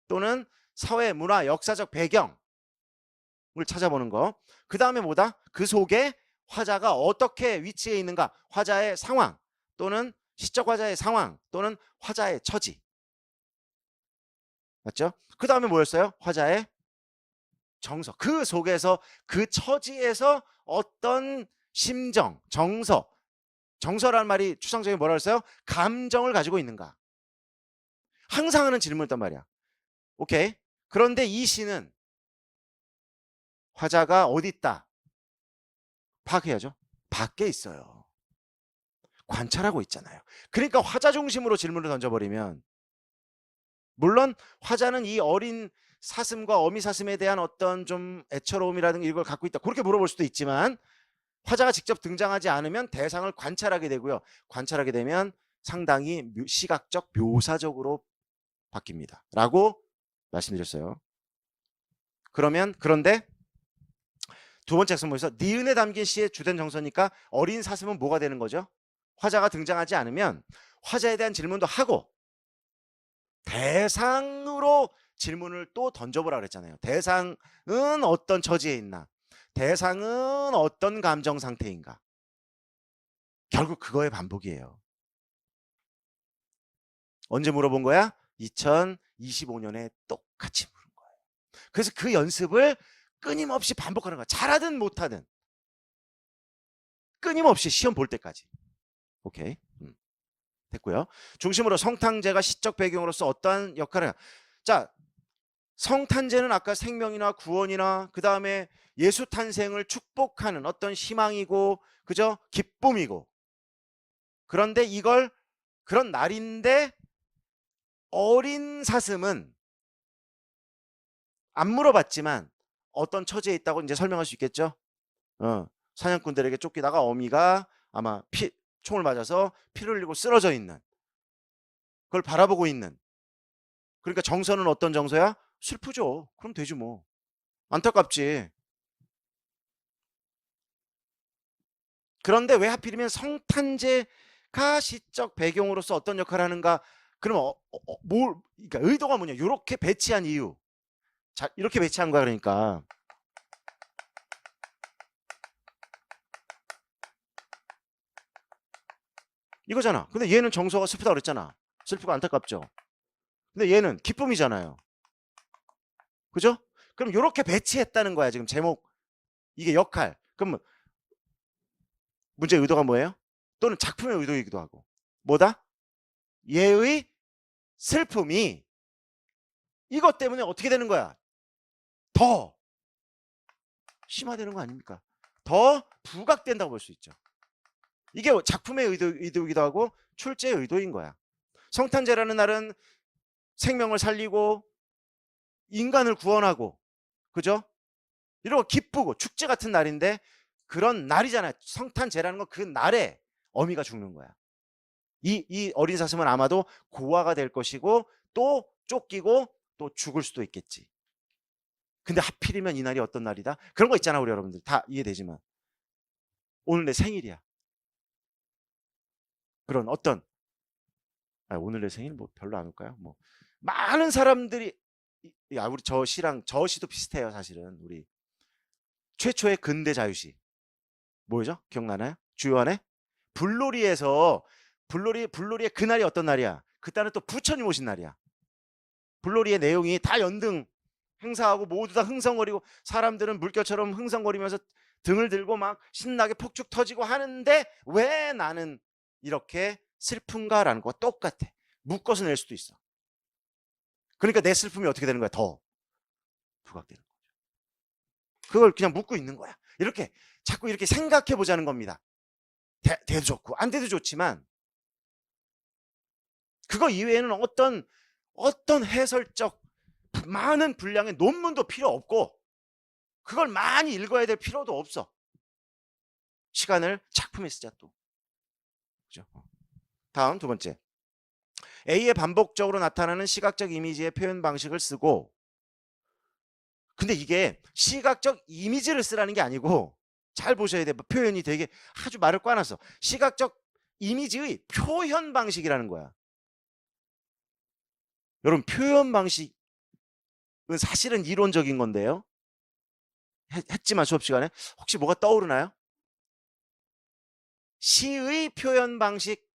Speaker 1: 또는 사회, 문화, 역사적 배경을 찾아보는 거. 그 다음에 뭐다? 그 속에 화자가 어떻게 위치해 있는가? 화자의 상황 또는 시적 화자의 상황 또는 화자의 처지. 맞죠? 그 다음에 뭐였어요? 화자의 정서. 그 속에서 그 처지에서 어떤 심정, 정서라는 말이 추상적인 뭐라 그랬어요? 감정을 가지고 있는가? 항상 하는 질문이었단 말이야. 오케이. 그런데 이 시는 화자가 어디 있다? 파악해야죠. 밖에 있어요. 관찰하고 있잖아요. 그러니까 화자 중심으로 질문을 던져버리면, 물론 화자는 이 어린 사슴과 어미 사슴에 대한 어떤 좀 애처로움이라든가 이걸 갖고 있다, 그렇게 물어볼 수도 있지만, 화자가 직접 등장하지 않으면 대상을 관찰하게 되고요. 관찰하게 되면 상당히 시각적 묘사적으로 바뀝니다 라고 말씀드렸어요. 그런데 두 번째 학습문에서 니은에 담긴 시의 주된 정서니까 어린 사슴은 뭐가 되는 거죠? 화자가 등장하지 않으면 화자에 대한 질문도 하고 대상으로 질문을 또 던져보라 그랬잖아요. 대상은 어떤 처지에 있나? 대상은 어떤 감정 상태인가? 결국 그거의 반복이에요. 언제 물어본 거야? 2025년에 똑같이 물은 거예요. 그래서 그 연습을 끊임없이 반복하는 거야. 잘하든 못하든 끊임없이 시험 볼 때까지. 오케이. 됐고요. 중심으로 성탄제가 시적 배경으로서 어떠한 역할을 해요. 자, 성탄제는 아까 생명이나 구원이나 그 다음에 예수 탄생을 축복하는 어떤 희망이고, 그죠? 기쁨이고. 그런데 이걸 그런 날인데 어린 사슴은 안 물어봤지만 어떤 처지에 있다고 이제 설명할 수 있겠죠. 사냥꾼들에게 쫓기다가 어미가 아마 총을 맞아서 피를 흘리고 쓰러져 있는, 그걸 바라보고 있는 그러니까 정서는 어떤 정서야? 슬프죠. 그럼 되지 뭐. 안타깝지. 그런데 왜 하필이면 성탄제가 시적 배경으로서 어떤 역할을 하는가? 그럼 그러니까 의도가 뭐냐? 이렇게 배치한 이유. 자, 이렇게 배치한 거야. 그러니까 이거잖아. 근데 얘는 정서가 슬프다 그랬잖아. 슬프고 안타깝죠. 근데 얘는 기쁨이잖아요. 그죠? 그럼 이렇게 배치했다는 거야. 지금 제목 이게 역할. 그럼 문제의 의도가 뭐예요? 또는 작품의 의도이기도 하고. 뭐다? 얘의 슬픔이 이것 때문에 어떻게 되는 거야? 더 심화되는 거 아닙니까? 더 부각된다고 볼 수 있죠. 이게 작품의 의도이기도 하고 출제의 의도인 거야. 성탄제라는 날은 생명을 살리고 인간을 구원하고, 그죠? 이러고 기쁘고 축제 같은 날인데 그런 날이잖아요. 성탄제라는 건 그 날에 어미가 죽는 거야. 이 어린 사슴은 아마도 고아가 될 것이고 또 쫓기고 또 죽을 수도 있겠지. 근데 하필이면 이 날이 어떤 날이다? 그런 거 있잖아. 우리 여러분들 다 이해되지만 오늘 내 생일이야. 그런 어떤 오늘 내 생일 뭐 별로 안 올까요? 뭐 많은 사람들이 우리 저 시도 비슷해요. 사실은 우리 최초의 근대 자유시 뭐죠? 기억나나요? 주요한의 불놀이에서 불놀이의 그날이 어떤 날이야? 그날은 또 부처님 오신 날이야. 불놀이의 내용이 다 연등 행사하고 모두 다 흥성거리고 사람들은 물결처럼 흥성거리면서 등을 들고 막 신나게 폭죽 터지고 하는데 왜 나는 이렇게 슬픈가라는 거와 똑같아. 묶어서 낼 수도 있어. 그러니까 내 슬픔이 어떻게 되는 거야? 더 부각되는 거죠. 그걸 그냥 묶고 있는 거야. 이렇게 자꾸 이렇게 생각해 보자는 겁니다. 돼도 좋고 안 돼도 좋지만 그거 이외에는 어떤 해설적 많은 분량의 논문도 필요 없고 그걸 많이 읽어야 될 필요도 없어. 시간을 작품에 쓰자 또. 그죠? 다음 두 번째. A의 반복적으로 나타나는 시각적 이미지의 표현 방식을 쓰고 근데 이게 시각적 이미지를 쓰라는 게 아니고 잘 보셔야 돼요. 표현이 되게 아주 말을 꽈놨어. 시각적 이미지의 표현 방식이라는 거야. 여러분 표현 방식은 사실은 이론적인 건데요. 했지만 수업 시간에 혹시 뭐가 떠오르나요? 시의 표현 방식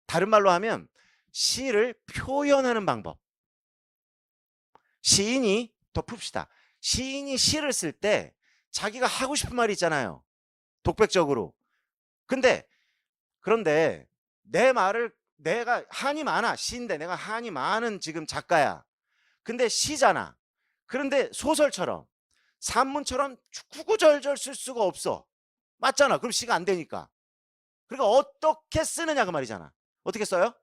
Speaker 1: 다른 말로 하면 시를 표현하는 방법. 시인이 더 풉시다. 시인이 시를 쓸 때 자기가 하고 싶은 말이 있잖아요. 독백적으로. 그런데 내 말을 내가 한이 많아. 시인데 내가 한이 많은 지금 작가야. 근데 시잖아. 그런데 소설처럼 산문처럼 구구절절 쓸 수가 없어. 맞잖아. 그럼 시가 안 되니까. 그러니까 어떻게 쓰느냐 그 말이잖아. 어떻게 써요?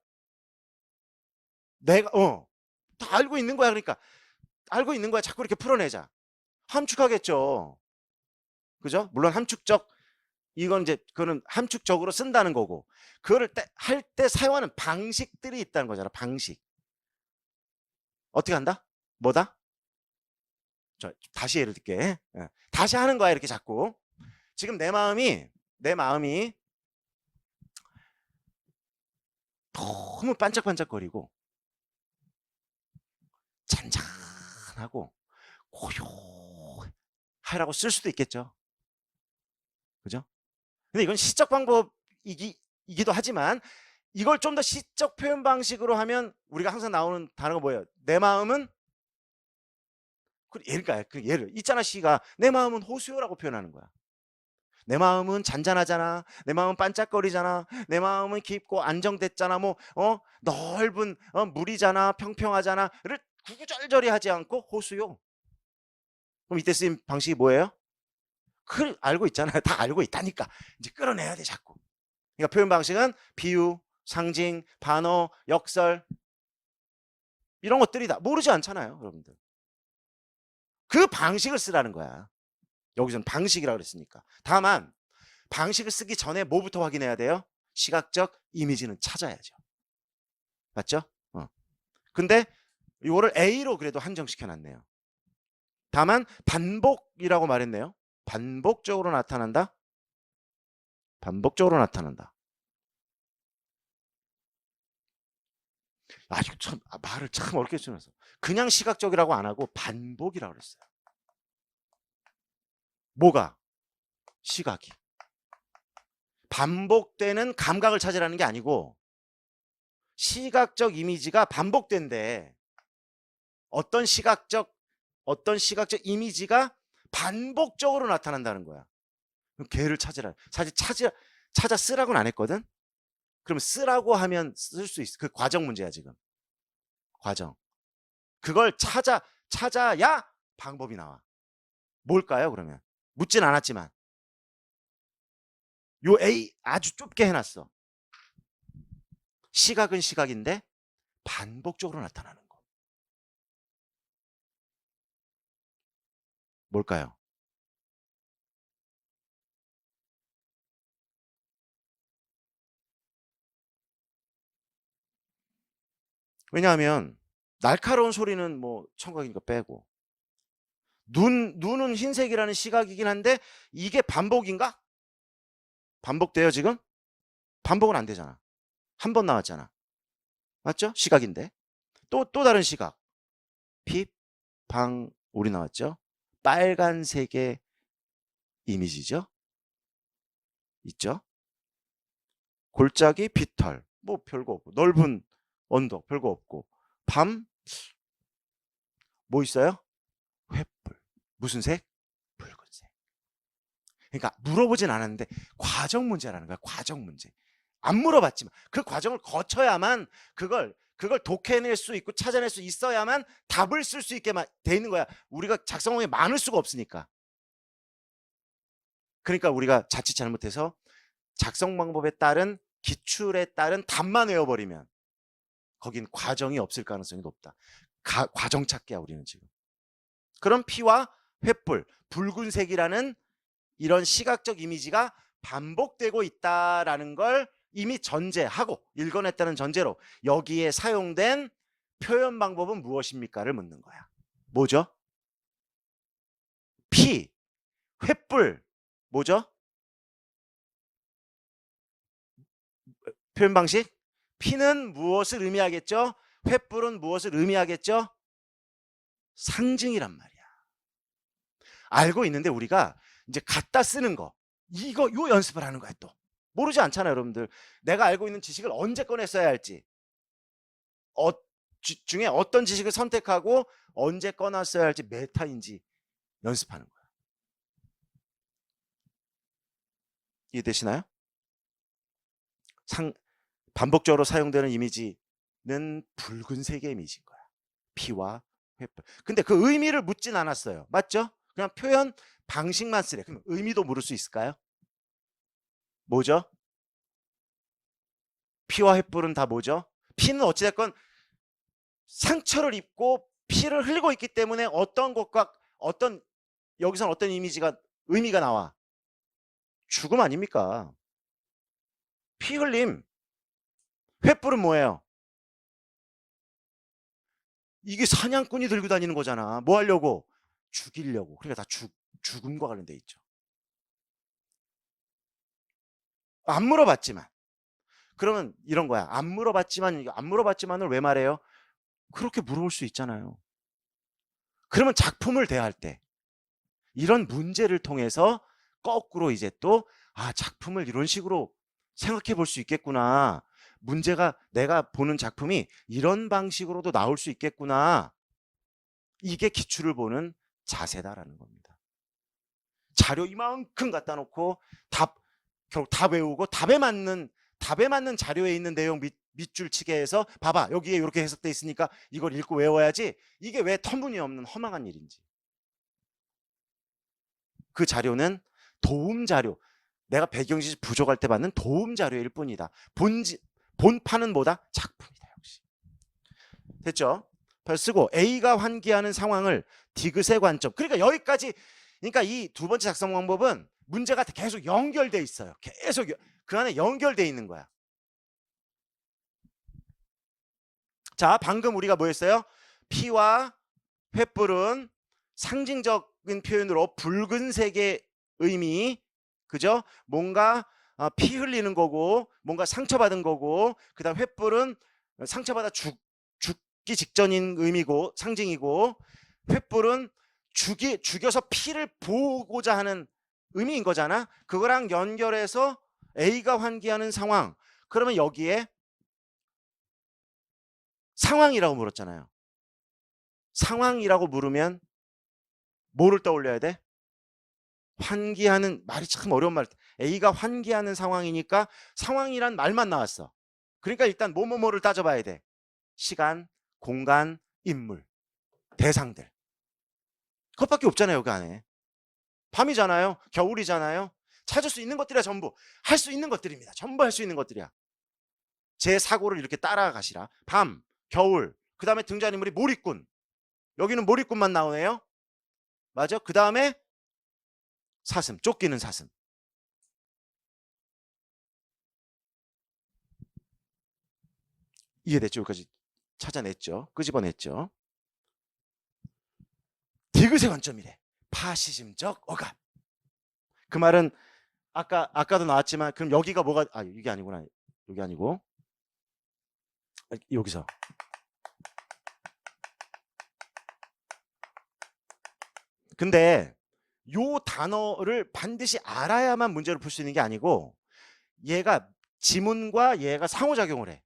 Speaker 1: 내가 다 알고 있는 거야. 그러니까 알고 있는 거야. 자꾸 이렇게 풀어내자. 함축하겠죠. 그죠? 물론 이건 이제 그거는 함축적으로 쓴다는 거고 그거를 할 때 사용하는 방식들이 있다는 거잖아. 방식. 어떻게 한다? 뭐다? 다시 예를 들게. 다시 하는 거야. 이렇게 자꾸. 지금 내 마음이 너무 반짝반짝거리고 잔잔하고 고요하라고 쓸 수도 있겠죠. 그죠? 근데 이건 시적 방법이기도 하지만 이걸 좀 더 시적 표현 방식으로 하면 우리가 항상 나오는 단어가 뭐예요? 내 마음은 예를 있잖아. 시가 내 마음은 호수요라고 표현하는 거야. 내 마음은 잔잔하잖아. 내 마음은 반짝거리잖아. 내 마음은 깊고 안정됐잖아. 넓은 물이잖아. 평평하잖아를 구구절절히 하지 않고 호수요. 그럼 이때 쓰임 방식이 뭐예요? 알고 있잖아요. 다 알고 있다니까. 이제 끌어내야 돼 자꾸. 그러니까 표현 방식은 비유, 상징, 반어, 역설 이런 것들이다. 모르지 않잖아요. 여러분들. 그 방식을 쓰라는 거야. 여기서는 방식이라고 그랬으니까. 다만 방식을 쓰기 전에 뭐부터 확인해야 돼요? 시각적 이미지는 찾아야죠. 맞죠? 근데 이거를 A로 그래도 한정시켜 놨네요. 다만 반복이라고 말했네요. 반복적으로 나타난다. 반복적으로 나타난다. 이거 참 말을 참 어렵게 쓰면서 그냥 시각적이라고 안 하고 반복이라고 그랬어요. 뭐가? 시각이. 반복되는 감각을 찾으라는 게 아니고 시각적 이미지가 반복된대. 어떤 시각적 이미지가 반복적으로 나타난다는 거야. 그럼 걔를 찾으라. 사실 찾아 쓰라고는 안 했거든. 그럼 쓰라고 하면 쓸 수 있어. 그 과정 문제야 지금. 과정. 그걸 찾아야 방법이 나와. 뭘까요 그러면? 묻진 않았지만 요 A 아주 좁게 해놨어. 시각은 시각인데 반복적으로 나타나는 거. 뭘까요? 왜냐하면 날카로운 소리는 뭐 청각이니까 빼고 눈은 흰색이라는 시각이긴 한데 이게 반복인가? 반복돼요 지금? 반복은 안 되잖아. 한 번 나왔잖아. 맞죠? 시각인데. 또 다른 시각. 빛, 방, 우리 나왔죠? 빨간색의 이미지죠? 있죠? 골짜기, 빗털. 뭐 별거 없고. 넓은 언덕, 별거 없고. 밤, 뭐 있어요? 횃불. 무슨 색? 붉은색. 그러니까 물어보진 않았는데 과정 문제라는 거야. 과정 문제. 안 물어봤지만 그 과정을 거쳐야만 그걸 독해낼 수 있고 찾아낼 수 있어야만 답을 쓸 수 있게 돼 있는 거야. 우리가 작성형이 많을 수가 없으니까. 그러니까 우리가 자칫 잘못해서 작성 방법에 따른 기출에 따른 답만 외워버리면 거긴 과정이 없을 가능성이 높다. 과정 찾기야 우리는 지금. 그럼 피와 횃불, 붉은색이라는 이런 시각적 이미지가 반복되고 있다라는 걸 이미 전제하고 읽어냈다는 전제로 여기에 사용된 표현 방법은 무엇입니까를 묻는 거야. 뭐죠? 피, 횃불, 뭐죠? 표현 방식? 피는 무엇을 의미하겠죠? 횃불은 무엇을 의미하겠죠? 상징이란 말이야. 알고 있는데 우리가 이제 갖다 쓰는 거, 요 연습을 하는 거야. 또 모르지 않잖아요 여러분들. 내가 알고 있는 지식을 언제 꺼내 써야 할지, 중에 어떤 지식을 선택하고 언제 꺼내 써야 할지 메타인지 연습하는 거야. 이해되시나요? 반복적으로 사용되는 이미지는 붉은색의 이미지인 거야. 피와 횃불. 근데 그 의미를 묻진 않았어요. 맞죠? 그냥 표현 방식만 쓰래. 그럼 의미도 물을 수 있을까요? 뭐죠? 피와 횃불은 다 뭐죠? 피는 어찌됐건 상처를 입고 피를 흘리고 있기 때문에 어떤 것과 여기서는 어떤 의미가 나와? 죽음 아닙니까? 피 흘림. 횃불은 뭐예요? 이게 사냥꾼이 들고 다니는 거잖아. 뭐 하려고? 죽이려고. 그러니까 다 죽음과 관련돼 있죠. 안 물어봤지만. 그러면 이런 거야. 안 물어봤지만을 왜 말해요? 그렇게 물어볼 수 있잖아요. 그러면 작품을 대할 때 이런 문제를 통해서 거꾸로 이제 또 작품을 이런 식으로 생각해 볼 수 있겠구나. 문제가 내가 보는 작품이 이런 방식으로도 나올 수 있겠구나. 이게 기출을 보는 자세다라는 겁니다. 자료 이만큼 갖다 놓고 결국 답 외우고 답에 맞는 자료에 있는 내용 밑줄 치게 해서 봐봐 여기에 이렇게 해석돼 있으니까 이걸 읽고 외워야지. 이게 왜 터무니없는 허망한 일인지. 그 자료는 도움 자료. 내가 배경지식 부족할 때 받는 도움 자료일 뿐이다. 본판은 뭐다? 작품이다. 역시. 됐죠? 쓰고 A가 환기하는 상황을 디귿의 관점. 그러니까 여기까지. 그러니까 이 두 번째 작성 방법은 문제가 계속 연결돼 있어요. 계속 그 안에 연결돼 있는 거야. 자, 방금 우리가 뭐 했어요? 피와 횃불은 상징적인 표현으로 붉은색의 의미, 그죠? 뭔가 피 흘리는 거고, 뭔가 상처받은 거고, 그 다음 횃불은 상처받아 죽기 직전인 의미고, 상징이고, 횃불은 죽여서 피를 보고자 하는 의미인 거잖아. 그거랑 연결해서 A가 환기하는 상황. 그러면 여기에 상황이라고 물었잖아요. 상황이라고 물으면 뭐를 떠올려야 돼? 환기하는, 말이 참 어려운 말. A가 환기하는 상황이니까 상황이란 말만 나왔어. 그러니까 일단 뭐뭐뭐를 따져봐야 돼. 시간, 공간, 인물, 대상들. 그것밖에 없잖아요. 여기 안에. 밤이잖아요. 겨울이잖아요. 찾을 수 있는 것들이야. 전부 할 수 있는 것들입니다. 전부 할 수 있는 것들이야. 제 사고를 이렇게 따라가시라. 밤, 겨울, 그 다음에 등장인물이 몰입꾼. 여기는 몰입꾼만 나오네요. 맞아? 그 다음에 사슴, 쫓기는 사슴. 이해됐죠? 여기까지 찾아냈죠? 끄집어냈죠? 디귿의 관점이래. 파시즘적 억압. 그 말은 아까도 나왔지만 그럼 여기가 뭐가, 이게 아니구나. 여기 아니고 여기서 근데 요 단어를 반드시 알아야만 문제를 풀 수 있는 게 아니고 얘가 지문과 얘가 상호작용을 해.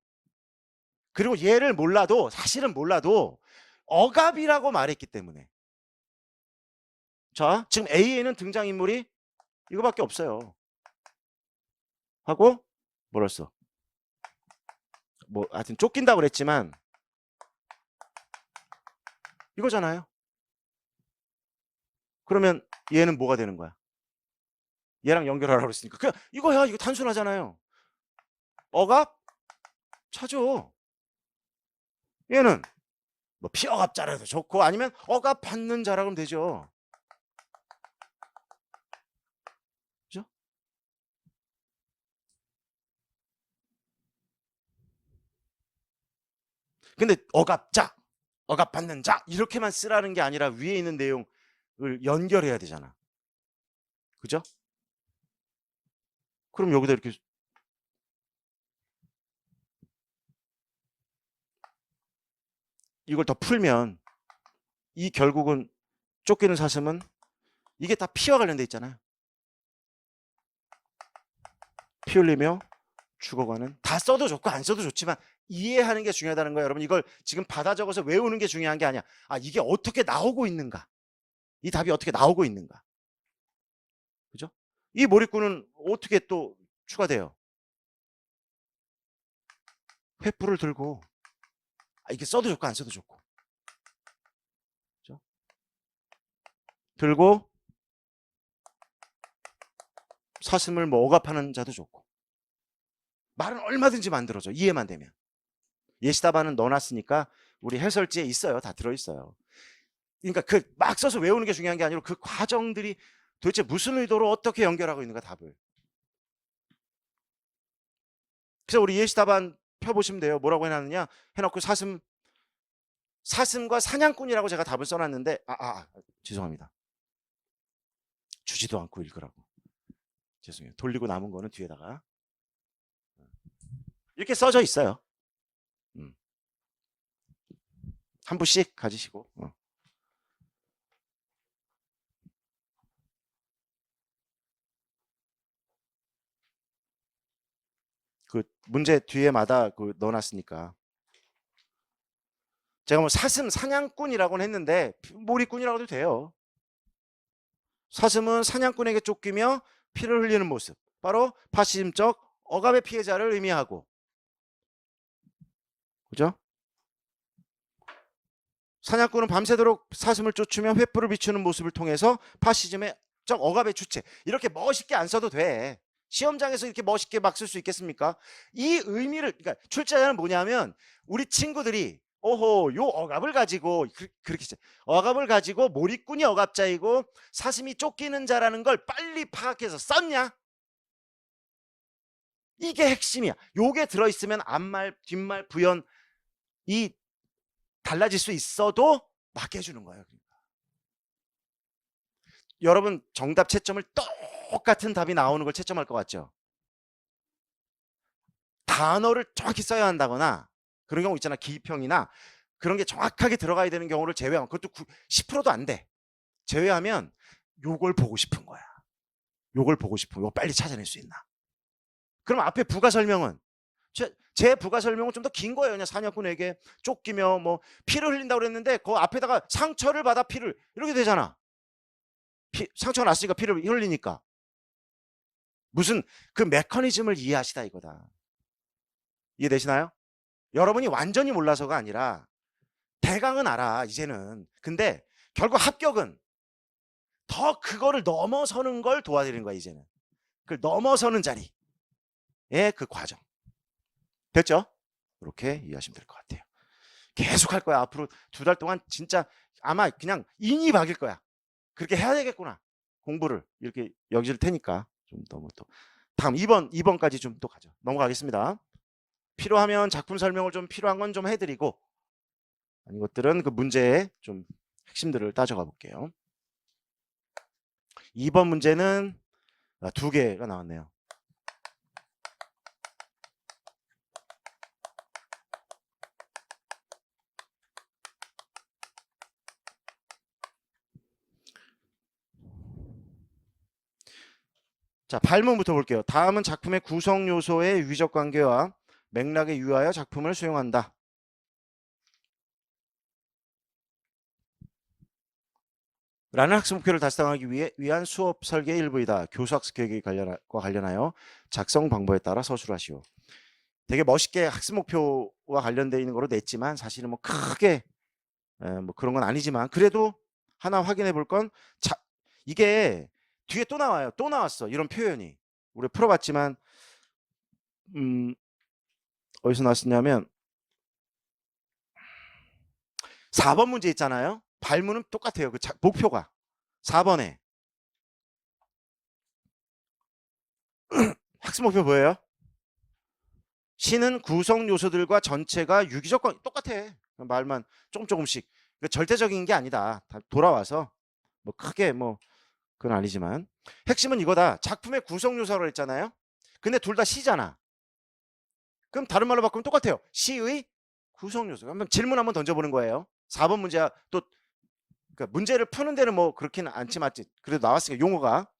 Speaker 1: 그리고 얘를 몰라도 사실은 몰라도 억압이라고 말했기 때문에. 자, 지금 A에는 등장인물이 이거밖에 없어요. 하고 뭐라 써? 뭐 하여튼 쫓긴다고 그랬지만 이거잖아요. 그러면 얘는 뭐가 되는 거야? 얘랑 연결하라고 그랬으니까 그냥 이거야. 이거 단순하잖아요. 억압 찾아. 얘는 뭐 피억압자라도 좋고 아니면 억압 받는 자라 그러면 되죠. 그죠? 근데 억압자, 억압 받는 자 이렇게만 쓰라는 게 아니라 위에 있는 내용을 연결해야 되잖아. 그죠? 그럼 여기다 이렇게 이걸 더 풀면 이 결국은 쫓기는 사슴은 이게 다 피와 관련돼 있잖아요. 피 흘리며 죽어가는, 다 써도 좋고 안 써도 좋지만 이해하는 게 중요하다는 거예요. 여러분 이걸 지금 받아 적어서 외우는 게 중요한 게 아니야. 이게 어떻게 나오고 있는가, 이 답이 어떻게 나오고 있는가. 그죠? 이 몰입꾼은 어떻게 또 추가돼요? 횃불을 들고 이게 써도 좋고 안 써도 좋고, 그죠? 들고 사슴을 뭐 억압하는 자도 좋고. 말은 얼마든지 만들어져. 이해만 되면. 예시답안은 넣어놨으니까 우리 해설지에 있어요. 다 들어있어요. 그러니까 그 막 써서 외우는 게 중요한 게 아니라 그 과정들이 도대체 무슨 의도로 어떻게 연결하고 있는가, 답을. 그래서 우리 예시답안 펴보시면 돼요. 뭐라고 해놨느냐, 해놓고 사슴과 사냥꾼이라고 제가 답을 써놨는데 죄송합니다. 주지도 않고 읽으라고. 죄송해요. 돌리고 남은 거는 뒤에다가 이렇게 써져 있어요. 한 부씩 가지시고. 그 문제 뒤에마다 넣어놨으니까. 제가 뭐 사슴 사냥꾼이라고는 했는데 몰입꾼이라고 해도 돼요. 사슴은 사냥꾼에게 쫓기며 피를 흘리는 모습, 바로 파시즘적 억압의 피해자를 의미하고, 그죠? 사냥꾼은 밤새도록 사슴을 쫓으며 횃불을 비추는 모습을 통해서 파시즘의 적 억압의 주체. 이렇게 멋있게 안 써도 돼. 시험장에서 이렇게 멋있게 막 쓸 수 있겠습니까? 이 의미를, 그러니까 출제자는 뭐냐면 우리 친구들이 요 억압을 가지고 그렇게 억압을 가지고 몰입꾼이 억압자이고 사슴이 쫓기는 자라는 걸 빨리 파악해서 썼냐? 이게 핵심이야. 요게 들어있으면 앞말, 뒷말, 부연 이 달라질 수 있어도 맞게 해주는 거예요. 그러니까. 여러분 정답 채점을 똑같은 답이 나오는 걸 채점할 것 같죠? 단어를 정확히 써야 한다거나 그런 경우 있잖아. 기평이나 그런 게 정확하게 들어가야 되는 경우를 제외하면, 그것도 10%도 안 돼. 제외하면 요걸 보고 싶은 거야. 요걸 보고 싶은 거 빨리 찾아낼 수 있나. 그럼 앞에 부가 설명은 제 부가 설명은 좀 더 긴 거예요. 그냥 사냥꾼에게 쫓기며 뭐 피를 흘린다고 그랬는데 그 앞에다가 상처를 받아 피를 이렇게 되잖아. 상처가 났으니까 피를 흘리니까. 무슨 그 메커니즘을 이해하시다 이거다. 이해되시나요? 여러분이 완전히 몰라서가 아니라 대강은 알아 이제는. 근데 결국 합격은 더 그거를 넘어서는 걸 도와드리는 거야 이제는. 그걸 넘어서는 자리의 그 과정. 됐죠? 이렇게 이해하시면 될 것 같아요. 계속 할 거야. 앞으로 2달 동안 진짜 아마 그냥 인이 박일 거야. 그렇게 해야 되겠구나. 공부를 이렇게 여길 테니까 좀 너무 또 다음 2번까지 좀 또 가죠. 넘어가겠습니다. 필요하면 작품 설명을 좀 필요한 건 좀 해드리고 아닌 것들은 그 문제의 좀 핵심들을 따져가 볼게요. 2번 문제는 2개가 나왔네요. 자, 발문부터 볼게요. 다음은 작품의 구성 요소의 위적 관계와 맥락에 유의하여 작품을 수용한다. 라는 학습 목표를 달성하기 위한 수업 설계의 일부이다. 교수 학습 계획과 관련하여 작성 방법에 따라 서술하시오. 되게 멋있게 학습 목표와 관련되어 있는 거로 냈지만 사실은 뭐 크게 뭐 그런 건 아니지만 그래도 하나 확인해 볼 건 이게 뒤에 또 나와요. 또 나왔어. 이런 표현이. 우리 풀어봤지만 어디서 나왔었냐면 4번 문제 있잖아요. 발문은 똑같아요. 그 목표가 4번에 학습 목표 뭐예요? 시는 구성 요소들과 전체가 유기적 관계 똑같아. 말만 조금씩. 절대적인 게 아니다. 다 돌아와서 뭐 크게 뭐 그건 아니지만 핵심은 이거다. 작품의 구성 요소라고 했잖아요. 근데 둘 다 시잖아. 그럼 다른 말로 바꾸면 똑같아요. 시의 구성 요소. 한번 질문 한번 던져보는 거예요. 4번 문제야. 또 그러니까 문제를 푸는 데는 뭐 그렇게는 않지만 그래도 나왔으니까 용어가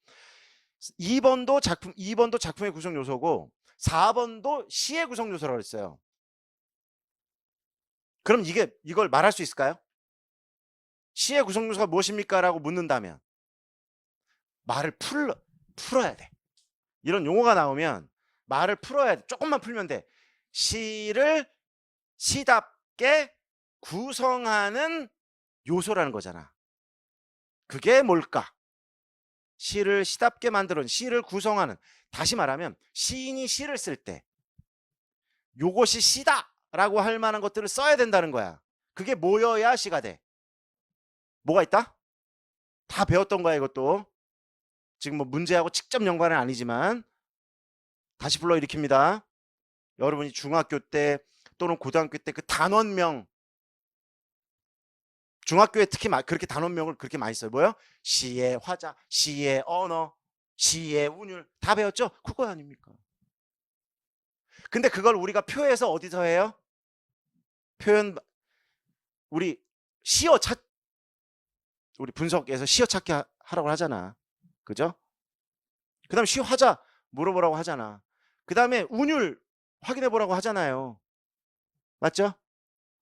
Speaker 1: 2번도 작품의 구성 요소고 4번도 시의 구성 요소라고 했어요. 그럼 이걸 말할 수 있을까요? 시의 구성 요소가 무엇입니까? 라고 묻는다면 말을 풀어야 돼. 이런 용어가 나오면 말을 풀어야 돼. 조금만 풀면 돼. 시를 시답게 구성하는 요소라는 거잖아. 그게 뭘까? 시를 시답게 만드는, 시를 구성하는. 다시 말하면 시인이 시를 쓸 때 요것이 시다라고 할 만한 것들을 써야 된다는 거야. 그게 모여야 시가 돼. 뭐가 있다? 다 배웠던 거야 이것도. 지금 뭐 문제하고 직접 연관은 아니지만 다시 불러일으킵니다. 여러분이 중학교 때 또는 고등학교 때 그 단원명, 중학교에 특히 그렇게 단원명을 그렇게 많이 써요. 뭐요? 시의 화자, 시의 언어, 시의 운율 다 배웠죠? 그거 아닙니까? 근데 그걸 우리가 표에서 어디서 해요? 표현 우리 우리 분석에서 시어 찾기 하라고 하잖아. 그죠? 그 다음에 시 화자 물어보라고 하잖아. 그 다음에 운율 확인해 보라고 하잖아요. 맞죠?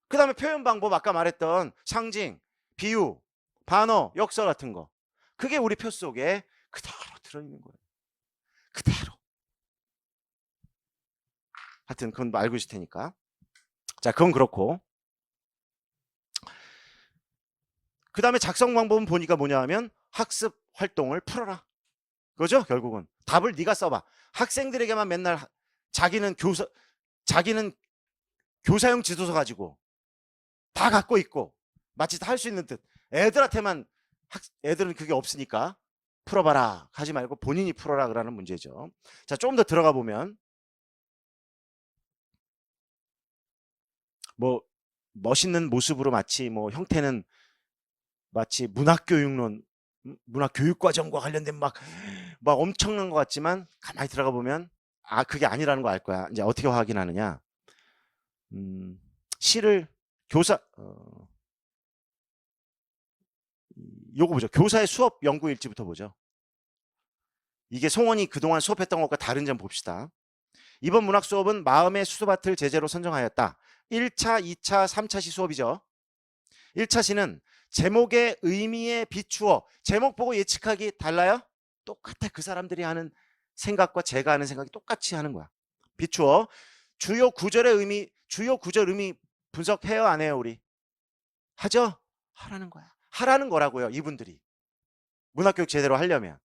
Speaker 1: 그 다음에 표현 방법 아까 말했던 상징, 비유, 반어, 역사 같은 거. 그게 우리 표 속에 그대로 들어있는 거예요. 그대로. 하여튼 그건 알고 있을 테니까. 자, 그건 그렇고. 그 다음에 작성 방법은 보니까 뭐냐 하면 학습 활동을 풀어라. 그거죠? 결국은. 답을 네가 써봐. 학생들에게만 맨날 자기는 교사용 지도서 가지고 다 갖고 있고 마치 다 할 수 있는 듯 애들한테만 애들은 그게 없으니까 풀어봐라 하지 말고 본인이 풀어라 그러는 문제죠. 자, 조금 더 들어가 보면 뭐 멋있는 모습으로 마치 뭐 형태는 마치 문학교육론, 문학교육과정과 관련된 막 엄청난 것 같지만 가만히 들어가 보면 그게 아니라는 거 알 거야. 이제 어떻게 확인하느냐? 시를 교사 요거 보죠. 교사의 수업 연구 일지부터 보죠. 이게 송원이 그동안 수업했던 것과 다른 점 봅시다. 이번 문학 수업은 마음의 수수밭을 제재로 선정하였다. 1차, 2차, 3차 시 수업이죠. 1차 시는 제목의 의미에 비추어 제목 보고 예측하기 달라요? 똑같아. 그 사람들이 하는 생각과 제가 하는 생각이 똑같이 하는 거야. 비추어 주요 구절의 의미, 주요 구절 의미 분석해요, 안 해요, 우리? 하죠? 하라는 거야. 하라는 거라고요, 이분들이. 문학교육 제대로 하려면.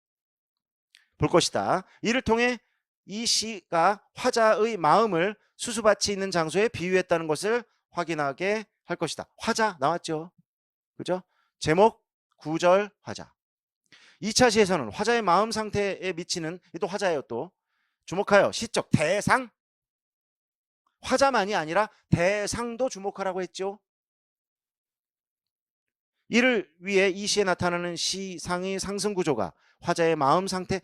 Speaker 1: 볼 것이다. 이를 통해 이 시가 화자의 마음을 수수밭이 있는 장소에 비유했다는 것을 확인하게 할 것이다. 화자 나왔죠? 그죠? 제목, 구절, 화자. 2차 시에서는 화자의 마음 상태에 미치는, 또 화자예요 또. 주목하여 시적 대상. 화자만이 아니라 대상도 주목하라고 했죠. 이를 위해 이 시에 나타나는 시상의 상승 구조가 화자의 마음 상태,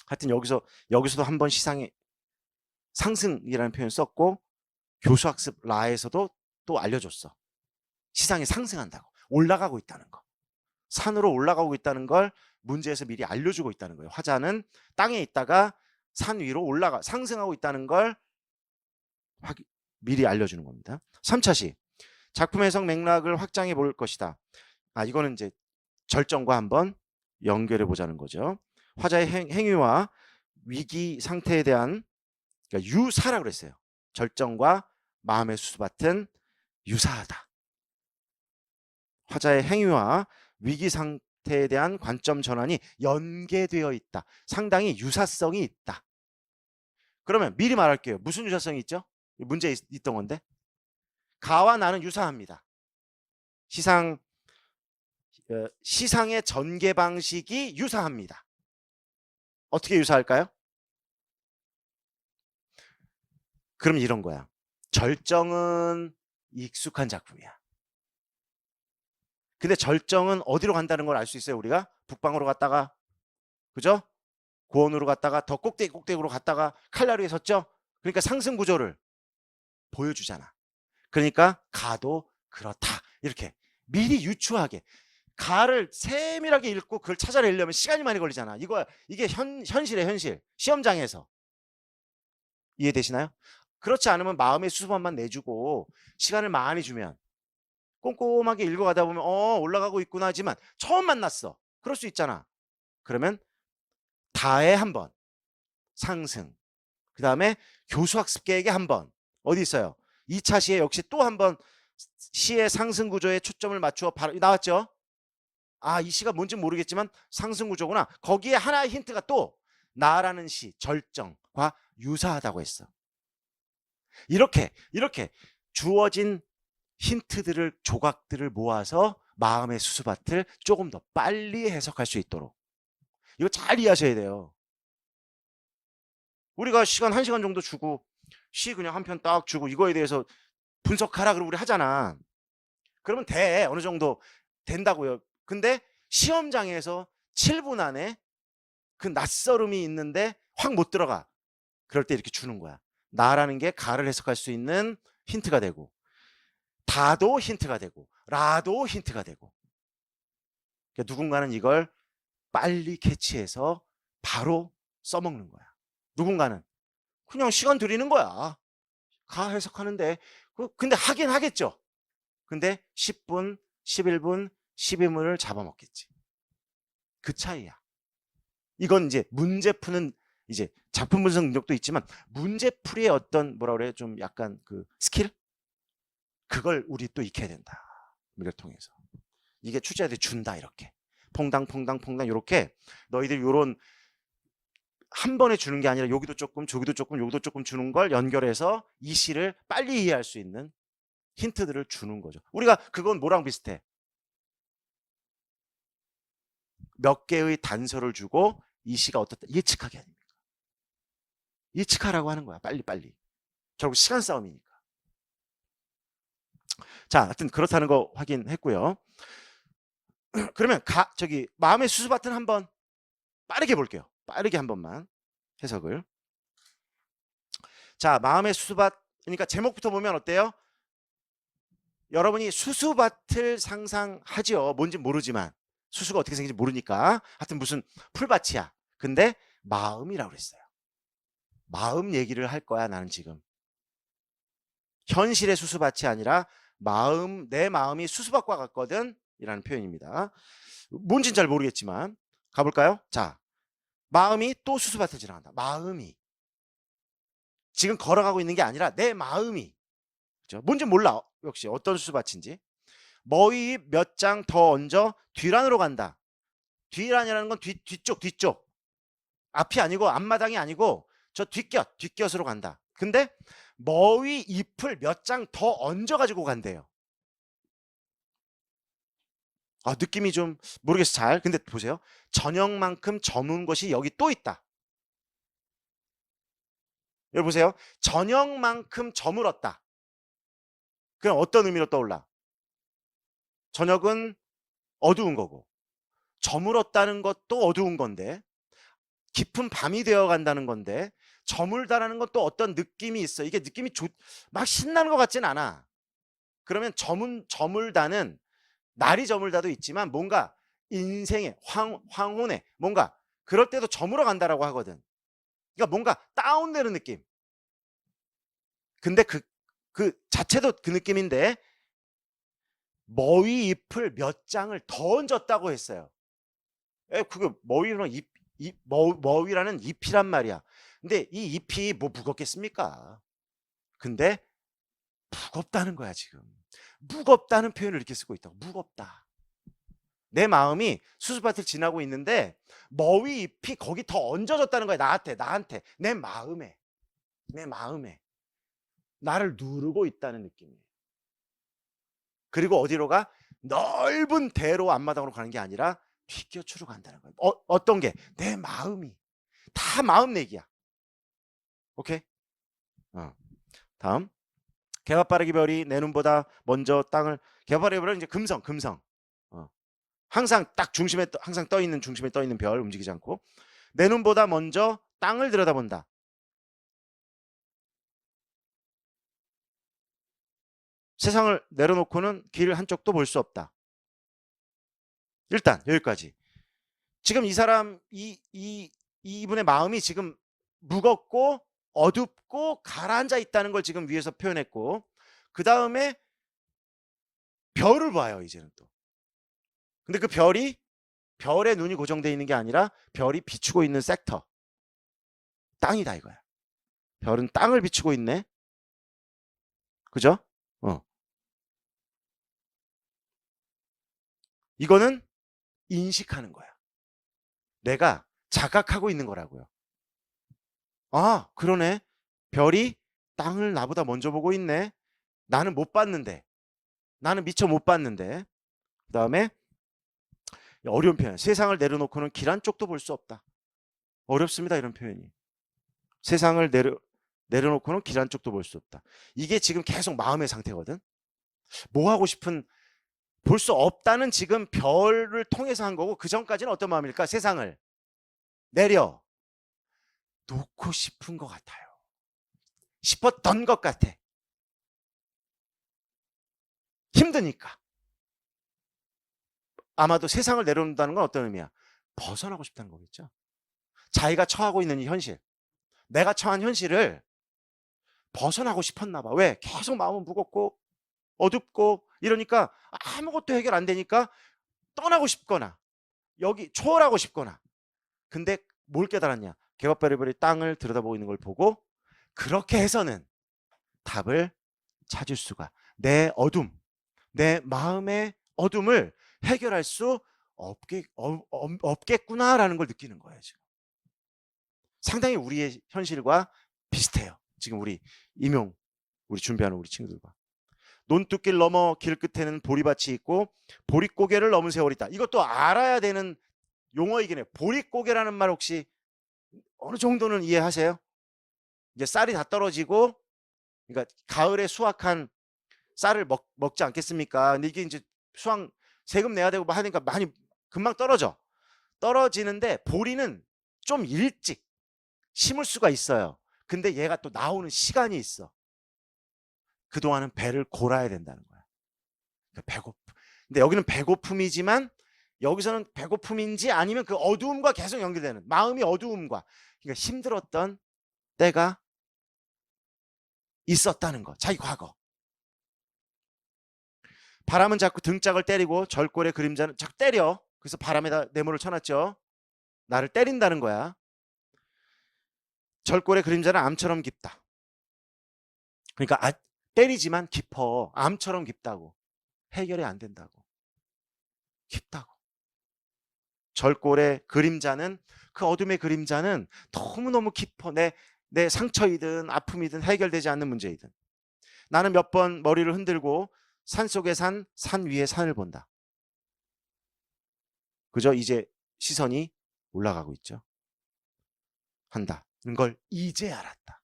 Speaker 1: 하여튼 여기서도 한번 시상의 상승이라는 표현 썼고, 교수학습 라에서도 또 알려줬어. 시상이 상승한다고, 올라가고 있다는 거, 산으로 올라가고 있다는 걸 문제에서 미리 알려주고 있다는 거예요. 화자는 땅에 있다가 산 위로 상승하고 있다는 걸 미리 알려주는 겁니다. 3차 시 작품 해석 맥락을 확장해 볼 것이다. 이거는 이제 절정과 한번 연결해 보자는 거죠. 화자의 행위와 위기 상태에 대한, 그러니까 유사라고 그랬어요. 절정과 마음의 수수밭은 유사하다. 화자의 행위와 위기 상태에 대한 관점 전환이 연계되어 있다. 상당히 유사성이 있다. 그러면 미리 말할게요. 무슨 유사성이 있죠? 문제에 있던 건데. 가와 나는 유사합니다. 시상의 전개 방식이 유사합니다. 어떻게 유사할까요? 그럼 이런 거야. 절정은 익숙한 작품이야. 근데 절정은 어디로 간다는 걸 알 수 있어요, 우리가? 북방으로 갔다가, 그죠? 고원으로 갔다가 더 꼭대기로 갔다가 칼날위에 섰죠? 그러니까 상승 구조를 보여주잖아. 그러니까 가도 그렇다. 이렇게 미리 유추하게. 가를 세밀하게 읽고 그걸 찾아내려면 시간이 많이 걸리잖아. 이게 현실이에요, 현실. 시험장에서. 이해되시나요? 그렇지 않으면 마음의 수수밭만 내주고 시간을 많이 주면 꼼꼼하게 읽어가다 보면 올라가고 있구나 하지만 처음 만났어. 그럴 수 있잖아. 그러면 다에 한 번 상승, 그 다음에 교수학습계획에 한 번, 어디 있어요? 2차 시에 역시 또 한 번 시의 상승 구조에 초점을 맞추어 바로 나왔죠? 이 시가 뭔지 모르겠지만 상승 구조구나. 거기에 하나의 힌트가 또 나라는 시, 절정과 유사하다고 했어. 이렇게 주어진 힌트들을, 조각들을 모아서 마음의 수수밭을 조금 더 빨리 해석할 수 있도록, 이거 잘 이해하셔야 돼요. 우리가 시간 1시간 정도 주고 시 그냥 한 편 딱 주고 이거에 대해서 분석하라 그러고 우리 하잖아. 그러면 어느 정도 된다고요. 근데 시험장에서 7분 안에 그 낯설음이 있는데 확 못 들어가. 그럴 때 이렇게 주는 거야. 나라는 게 가를 해석할 수 있는 힌트가 되고, 다도 힌트가 되고, 라도 힌트가 되고. 그러니까 누군가는 이걸 빨리 캐치해서 바로 써먹는 거야. 누군가는 그냥 시간 들이는 거야. 가 해석하는데. 근데 하긴 하겠죠. 근데 10분, 11분, 12분을 잡아먹겠지. 그 차이야. 이건 이제 문제 푸는, 이제 작품 분석 능력도 있지만 문제풀이의 어떤 좀 약간 그 스킬? 그걸 우리 또 익혀야 된다. 이걸 통해서. 이게 출제자들이 준다, 이렇게. 퐁당 이렇게 너희들 요런 한 번에 주는 게 아니라 여기도 조금, 저기도 조금, 여기도 조금 주는 걸 연결해서 이 시를 빨리 이해할 수 있는 힌트들을 주는 거죠. 우리가 그건 뭐랑 비슷해? 몇 개의 단서를 주고 이 시가 어떻다 예측하게 아닙니까? 예측하라고 하는 거야. 빨리. 결국 시간 싸움이니까. 자, 하여튼 그렇다는 거 확인했고요. 그러면 마음의 수수밭은 한번 빠르게 볼게요. 빠르게 한 번만 해석을. 자, 마음의 수수밭. 그러니까 제목부터 보면 어때요? 여러분이 수수밭을 상상하지요. 뭔지 모르지만. 수수가 어떻게 생긴지 모르니까. 하여튼 무슨 풀밭이야. 근데 마음이라고 그랬어요. 마음 얘기를 할 거야, 나는 지금. 현실의 수수밭이 아니라 내 마음이 수수밭과 같거든. 이라는 표현입니다. 뭔진 잘 모르겠지만 가볼까요? 자, 마음이 또 수수밭을 지나간다. 마음이 지금 걸어가고 있는 게 아니라 내 마음이, 그렇죠? 뭔지 몰라. 역시 어떤 수수밭인지. 머위 몇 장 더 얹어 뒤란으로 간다. 뒤란이라는 건 뒤쪽. 앞이 아니고 앞마당이 아니고 저 뒷곁으로 간다. 근데 머위 잎을 몇 장 더 얹어 가지고 간대요. 느낌이 좀 모르겠어 잘. 근데 보세요. 저녁만큼 저문 것이 여기 또 있다. 여기 보세요. 저녁만큼 저물었다. 그럼 어떤 의미로 떠올라? 저녁은 어두운 거고 저물었다는 것도 어두운 건데 깊은 밤이 되어 간다는 건데 저물다라는 것도 어떤 느낌이 있어. 이게 느낌이 막 신나는 것 같진 않아. 그러면 저물다는 날이 저물다도 있지만 뭔가 인생의 황혼에 뭔가 그럴 때도 저물어 간다라고 하거든. 그러니까 뭔가 다운되는 느낌. 근데 그 자체도 그 느낌인데 머위 잎을 몇 장을 더 얹었다고 했어요. 그게 머위라는 잎이란 말이야. 근데 이 잎이 뭐 무겁겠습니까? 근데 무겁다는 거야 지금. 무겁다는 표현을 이렇게 쓰고 있다고. 무겁다. 내 마음이 수수밭을 지나고 있는데 머위 잎이 거기 더 얹어졌다는 거야. 나한테 내 마음에 나를 누르고 있다는 느낌이에요. 그리고 어디로 가? 넓은 대로 앞마당으로 가는 게 아니라 뒷곁으로 간다는 거예요. 어떤 게? 내 마음이. 다 마음 얘기야. 오케이? 다음. 개화바라기 별이 내 눈보다 먼저 땅을. 개화바라기 별은 이제 금성. 항상 딱 중심에 항상 중심에 떠 있는 별, 움직이지 않고 내 눈보다 먼저 땅을 들여다본다. 세상을 내려놓고는 길 한쪽도 볼 수 없다. 일단 여기까지. 지금 이 사람 이분의 마음이 지금 무겁고 어둡고 가라앉아 있다는 걸 지금 위에서 표현했고, 그 다음에 별을 봐요 이제는 또. 근데 그 별에 눈이 고정되어 있는 게 아니라 별이 비추고 있는 섹터, 땅이다 이거야. 별은 땅을 비추고 있네. 그죠? 이거는 인식하는 거야. 내가 자각하고 있는 거라고요. 그러네. 별이 땅을 나보다 먼저 보고 있네. 나는 못 봤는데. 나는 미처 못 봤는데. 그 다음에 어려운 표현. 세상을 내려놓고는 길 한쪽도 볼 수 없다. 어렵습니다. 이런 표현이. 세상을 내려놓고는 길 한쪽도 볼 수 없다. 이게 지금 계속 마음의 상태거든. 뭐 하고 싶은, 볼 수 없다는 지금 별을 통해서 한 거고, 그 전까지는 어떤 마음일까? 세상을 내려 놓고 싶은 것 같아요. 싶었던 것 같아. 힘드니까. 아마도 세상을 내려놓는다는 건 어떤 의미야? 벗어나고 싶다는 거겠죠. 자기가 처하고 있는 이 현실, 내가 처한 현실을 벗어나고 싶었나 봐. 왜? 계속 마음은 무겁고 어둡고 이러니까 아무것도 해결 안 되니까 떠나고 싶거나 여기 초월하고 싶거나. 근데 뭘 깨달았냐? 개밥바리바리 땅을 들여다보고 있는 걸 보고 그렇게 해서는 답을 찾을 수가, 내 어둠, 내 마음의 어둠을 해결할 수 없겠구나라는 걸 느끼는 거예요. 지금 상당히 우리의 현실과 비슷해요. 지금 우리 준비하는 우리 친구들과. 논두길 넘어 길 끝에는 보리밭이 있고 보릿고개를 넘은 세월이 있다. 이것도 알아야 되는 용어이긴 해요. 보릿고개라는 말 혹시 어느 정도는 이해하세요? 이제 쌀이 다 떨어지고, 그러니까 가을에 수확한 쌀을 먹지 않겠습니까? 근데 이게 이제 수확 세금 내야 되고 뭐 하니까 많이 금방 떨어지는데 보리는 좀 일찍 심을 수가 있어요. 근데 얘가 또 나오는 시간이 있어. 그동안은 배를 골아야 된다는 거야. 그러니까 근데 여기는 배고픔이지만 여기서는 배고픔인지 아니면 그 어두움과 계속 연결되는, 마음이 어두움과, 그러니까 힘들었던 때가 있었다는 거. 자기 과거. 바람은 자꾸 등짝을 때리고 절골의 그림자는 자꾸 때려. 그래서 바람에다 네모를 쳐놨죠. 나를 때린다는 거야. 절골의 그림자는 암처럼 깊다. 그러니까 때리지만 깊어. 암처럼 깊다고. 해결이 안 된다고. 깊다고. 절골의 그림자는, 그 어둠의 그림자는 너무너무 깊어. 내 상처이든 아픔이든 해결되지 않는 문제이든. 나는 몇 번 머리를 흔들고 산 속의 산 위의 산을 본다. 그죠? 이제 시선이 올라가고 있죠. 한다는 걸 이제 알았다.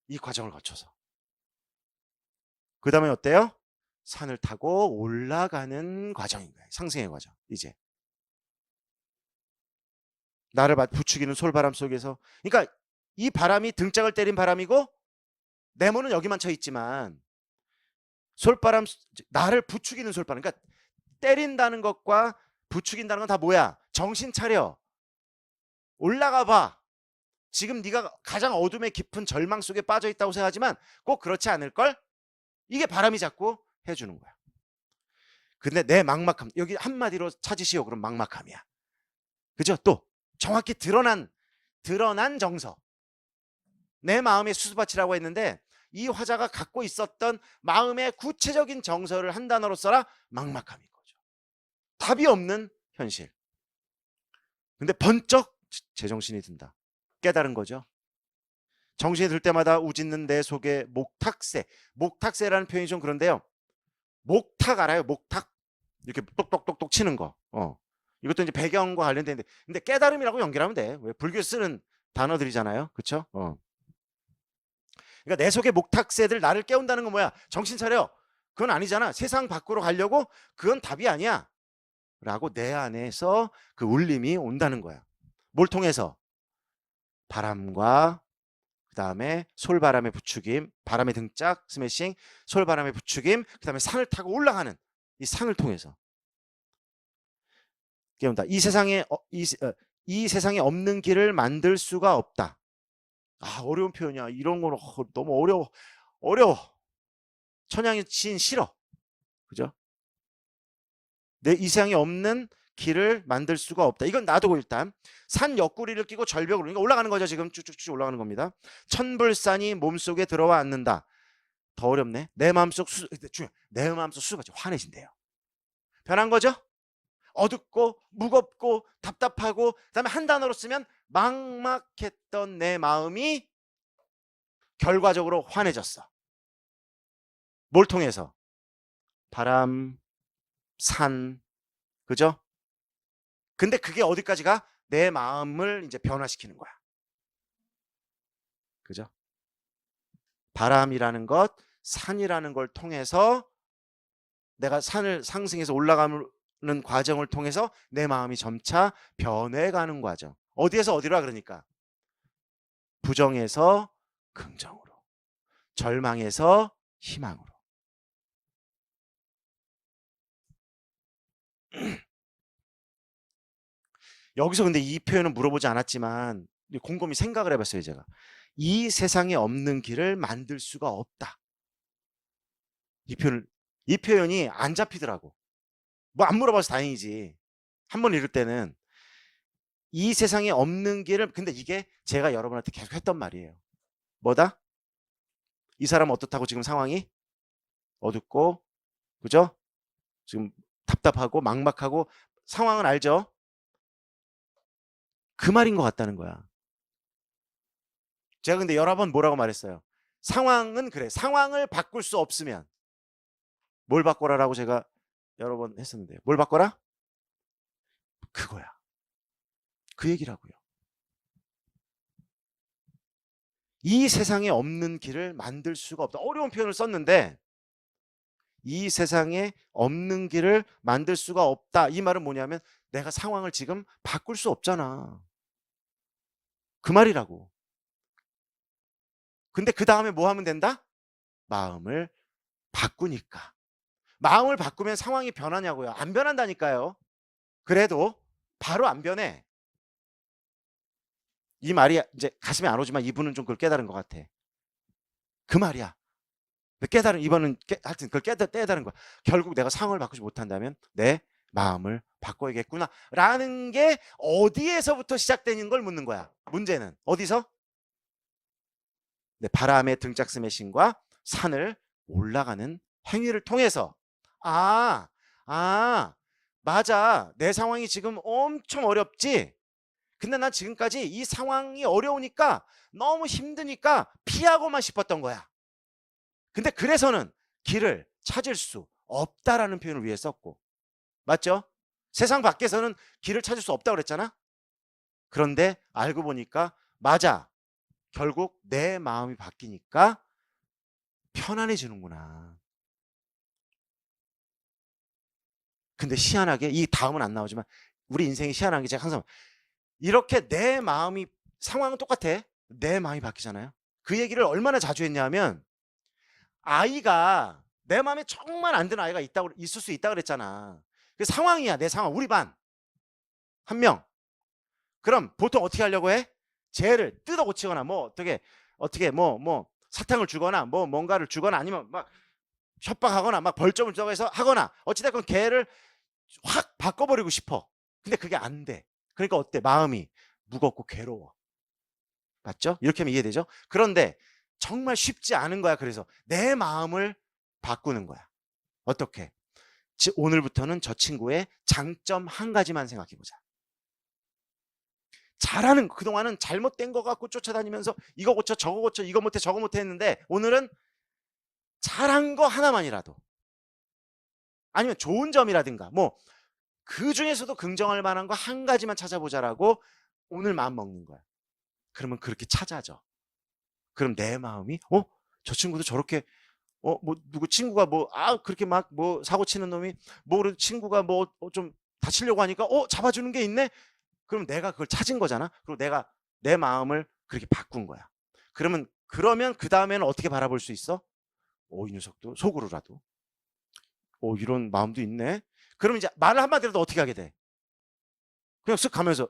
Speaker 1: 이 과정을 거쳐서. 그 다음에 어때요? 산을 타고 올라가는 과정인 거예요. 상승의 과정. 이제 나를 부추기는 솔바람 속에서, 그러니까 이 바람이 등짝을 때린 바람이고 네모는 여기만 쳐 있지만 솔바람, 나를 부추기는 솔바람, 그러니까 때린다는 것과 부추긴다는 건 다 뭐야? 정신 차려. 올라가 봐. 지금 네가 가장 어둠의 깊은 절망 속에 빠져 있다고 생각하지만 꼭 그렇지 않을 걸. 이게 바람이 자꾸 해주는 거야. 근데 내 막막함, 여기 한마디로 찾으시오. 그럼 막막함이야. 그죠? 또 정확히 드러난 정서. 내 마음의 수수밭이라고 했는데 이 화자가 갖고 있었던 마음의 구체적인 정서를 한 단어로 써라. 막막함인 거죠. 답이 없는 현실. 근데 번쩍 제정신이 든다. 깨달은 거죠. 정신이 들 때마다 우짖는 내 속에 목탁새. 목탁새라는 표현이 좀 그런데요. 목탁 알아요? 목탁? 이렇게 똑똑똑똑 치는 거. 이것도 이제 배경과 관련되는데, 근데 깨달음이라고 연결하면 돼. 왜? 불교 쓰는 단어들이잖아요. 그렇죠? 그러니까 내 속에 목탁새들, 나를 깨운다는 건 뭐야? 정신 차려. 그건 아니잖아. 세상 밖으로 가려고 그건 답이 아니야. 라고 내 안에서 그 울림이 온다는 거야. 뭘 통해서? 바람과 그 다음에 솔바람의 부추김, 바람의 등짝 스매싱, 솔바람의 부추김, 그 다음에 산을 타고 올라가는 이 산을 통해서 깨운다. 이 세상에 없는 길을 만들 수가 없다. 어려운 표현이야. 이런 거는 너무 어려워. 천양의 신 싫어. 그죠? 이 세상에 없는 길을 만들 수가 없다. 이건 놔두고 일단 산 옆구리를 끼고 절벽으로, 그러니까 올라가는 거죠. 지금 쭉쭉쭉 올라가는 겁니다. 천불산이 몸속에 들어와 앉는다. 더 어렵네. 내 마음속 수가 환해진대요. 변한 거죠? 어둡고 무겁고 답답하고, 그다음에 한 단어로 쓰면 막막했던 내 마음이 결과적으로 환해졌어. 뭘 통해서? 바람, 산, 그죠? 근데 그게 어디까지가? 내 마음을 이제 변화시키는 거야. 그죠? 바람이라는 것, 산이라는 걸 통해서 내가 산을 상승해서 올라가는 과정을 통해서 내 마음이 점차 변해가는 과정. 어디에서 어디로? 그러니까 부정에서 긍정으로, 절망에서 희망으로. 여기서 근데 이 표현은 물어보지 않았지만 곰곰이 생각을 해봤어요. 제가 이 세상에 없는 길을 만들 수가 없다. 이 표현이 안 잡히더라고. 뭐 안 물어봐서 다행이지. 한번 읽을 때는 이 세상에 없는 길을, 근데 이게 제가 여러분한테 계속 했던 말이에요. 뭐다? 이 사람은 어떻다고? 지금 상황이 어둡고, 그죠? 지금 답답하고 막막하고 상황은 알죠? 그 말인 것 같다는 거야. 제가 근데 여러 번 뭐라고 말했어요? 상황은 그래. 상황을 바꿀 수 없으면 뭘 바꿔라라고 제가 여러 번 했었는데, 뭘 바꿔라? 그거야. 그 얘기라고요. 이 세상에 없는 길을 만들 수가 없다. 어려운 표현을 썼는데 이 세상에 없는 길을 만들 수가 없다. 이 말은 뭐냐면 내가 상황을 지금 바꿀 수 없잖아. 그 말이라고. 근데 그 다음에 뭐 하면 된다? 마음을 바꾸니까. 마음을 바꾸면 상황이 변하냐고요? 안 변한다니까요. 그래도 바로 안 변해. 이 말이 이제 가슴에 안 오지만 이분은 좀 그걸 깨달은 것 같아. 그 말이야. 깨달은 이번은 하여튼 그걸 깨달은 거야. 결국 내가 상황을 바꾸지 못한다면 내 마음을 바꿔야겠구나 라는 게 어디에서부터 시작되는 걸 묻는 거야. 문제는 어디서? 네, 바람의 등짝 스매싱과 산을 올라가는 행위를 통해서 맞아. 내 상황이 지금 엄청 어렵지. 근데 난 지금까지 이 상황이 어려우니까 너무 힘드니까 피하고만 싶었던 거야. 근데 그래서는 길을 찾을 수 없다라는 표현을 위해 썼고, 맞죠? 세상 밖에서는 길을 찾을 수 없다고 그랬잖아. 그런데 알고 보니까 맞아. 결국 내 마음이 바뀌니까 편안해지는구나. 근데 희한하게 이 다음은 안 나오지만 우리 인생이 희한한 게 제가 항상 이렇게 내 마음이 상황은 똑같아. 내 마음이 바뀌잖아요. 그 얘기를 얼마나 자주 했냐면 아이가 내 마음에 정말 안 드는 아이가 있을 수 있다 그랬잖아. 그 상황이야. 내 상황. 우리 반 한 명. 그럼 보통 어떻게 하려고 해? 쟤를 뜯어 고치거나 뭐 어떻게 뭐 사탕을 주거나 뭐 뭔가를 주거나 아니면 막 협박하거나 막 벌점을 정해서 하거나 어찌됐건 걔를 확 바꿔버리고 싶어. 근데 그게 안 돼. 그러니까 어때? 마음이 무겁고 괴로워. 맞죠? 이렇게 하면 이해되죠? 그런데 정말 쉽지 않은 거야. 그래서 내 마음을 바꾸는 거야. 어떻게? 오늘부터는 저 친구의 장점 한 가지만 생각해보자. 잘하는 거, 그동안은 잘못된 거 갖고 쫓아다니면서 이거 고쳐 저거 고쳐 이거 못해 저거 못해 했는데 오늘은 잘한 거 하나만이라도 아니면 좋은 점이라든가 뭐 그 중에서도 긍정할 만한 거 한 가지만 찾아보자라고 오늘 마음 먹는 거야. 그러면 그렇게 찾아져. 그럼 내 마음이 저 친구도 저렇게 뭐 누구 친구가 그렇게 막 사고 치는 놈이 친구가 좀 다치려고 하니까 잡아주는 게 있네. 그럼 내가 그걸 찾은 거잖아. 그리고 내가 내 마음을 그렇게 바꾼 거야. 그러면 그 다음에는 어떻게 바라볼 수 있어? 이 녀석도 속으로라도 이런 마음도 있네. 그럼 이제 말을 한마디라도 어떻게 하게 돼? 그냥 쓱 가면서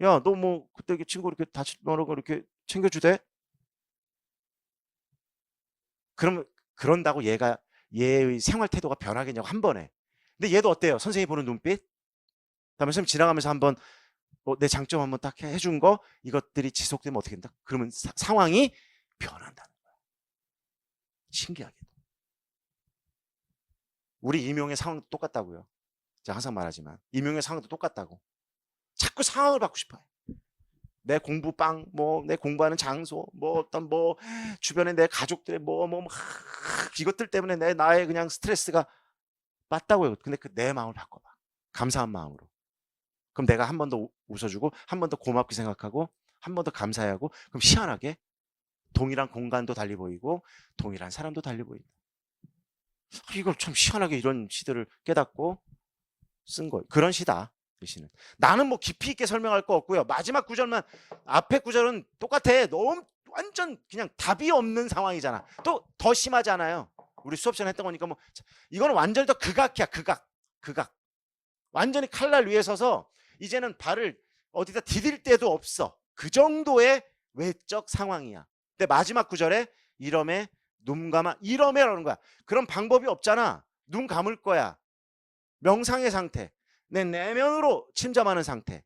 Speaker 1: 야, 너 그때 친구 이렇게 다치는 거 이렇게 챙겨주대? 그러면 그런다고 얘의 생활 태도가 변하겠냐고 한 번에. 근데 얘도 어때요? 선생님이 보는 눈빛? 그다음에 선생님 지나가면서 한번 내 장점 한번 딱 해준 거 이것들이 지속되면 어떻게 된다? 그러면 상황이 변한다는 거야. 신기하게도. 우리 임용의 상황도 똑같다고요. 제가 항상 말하지만 임용의 상황도 똑같다고. 자꾸 상황을 바꾸고 싶어요. 내 공부방, 내 공부하는 장소, 주변에 내 가족들의 이것들 때문에 나의 그냥 스트레스가 맞다고요. 근데 내 마음을 바꿔봐. 감사한 마음으로. 그럼 내가 한 번 더 웃어주고, 한 번 더 고맙게 생각하고, 한 번 더 감사해하고, 그럼 희한하게 동일한 공간도 달리 보이고, 동일한 사람도 달리 보인다. 이걸 참 희한하게 이런 시들을 깨닫고 쓴 거예요. 그런 시다. 그 시는. 나는 깊이 있게 설명할 거 없고요. 마지막 구절만, 앞에 구절은 똑같아. 너무 완전 그냥 답이 없는 상황이잖아. 또 더 심하잖아요. 우리 수업 시간에 했던 거니까 이거는 완전히 더 극악이야. 극악. 완전히 칼날 위에 서서 이제는 발을 어디다 디딜 데도 없어. 그 정도의 외적 상황이야. 근데 마지막 구절에 이러매 눈 감아 이러매라는 거야. 그런 방법이 없잖아. 눈 감을 거야. 명상의 상태. 내 내면으로 침잠하는 상태로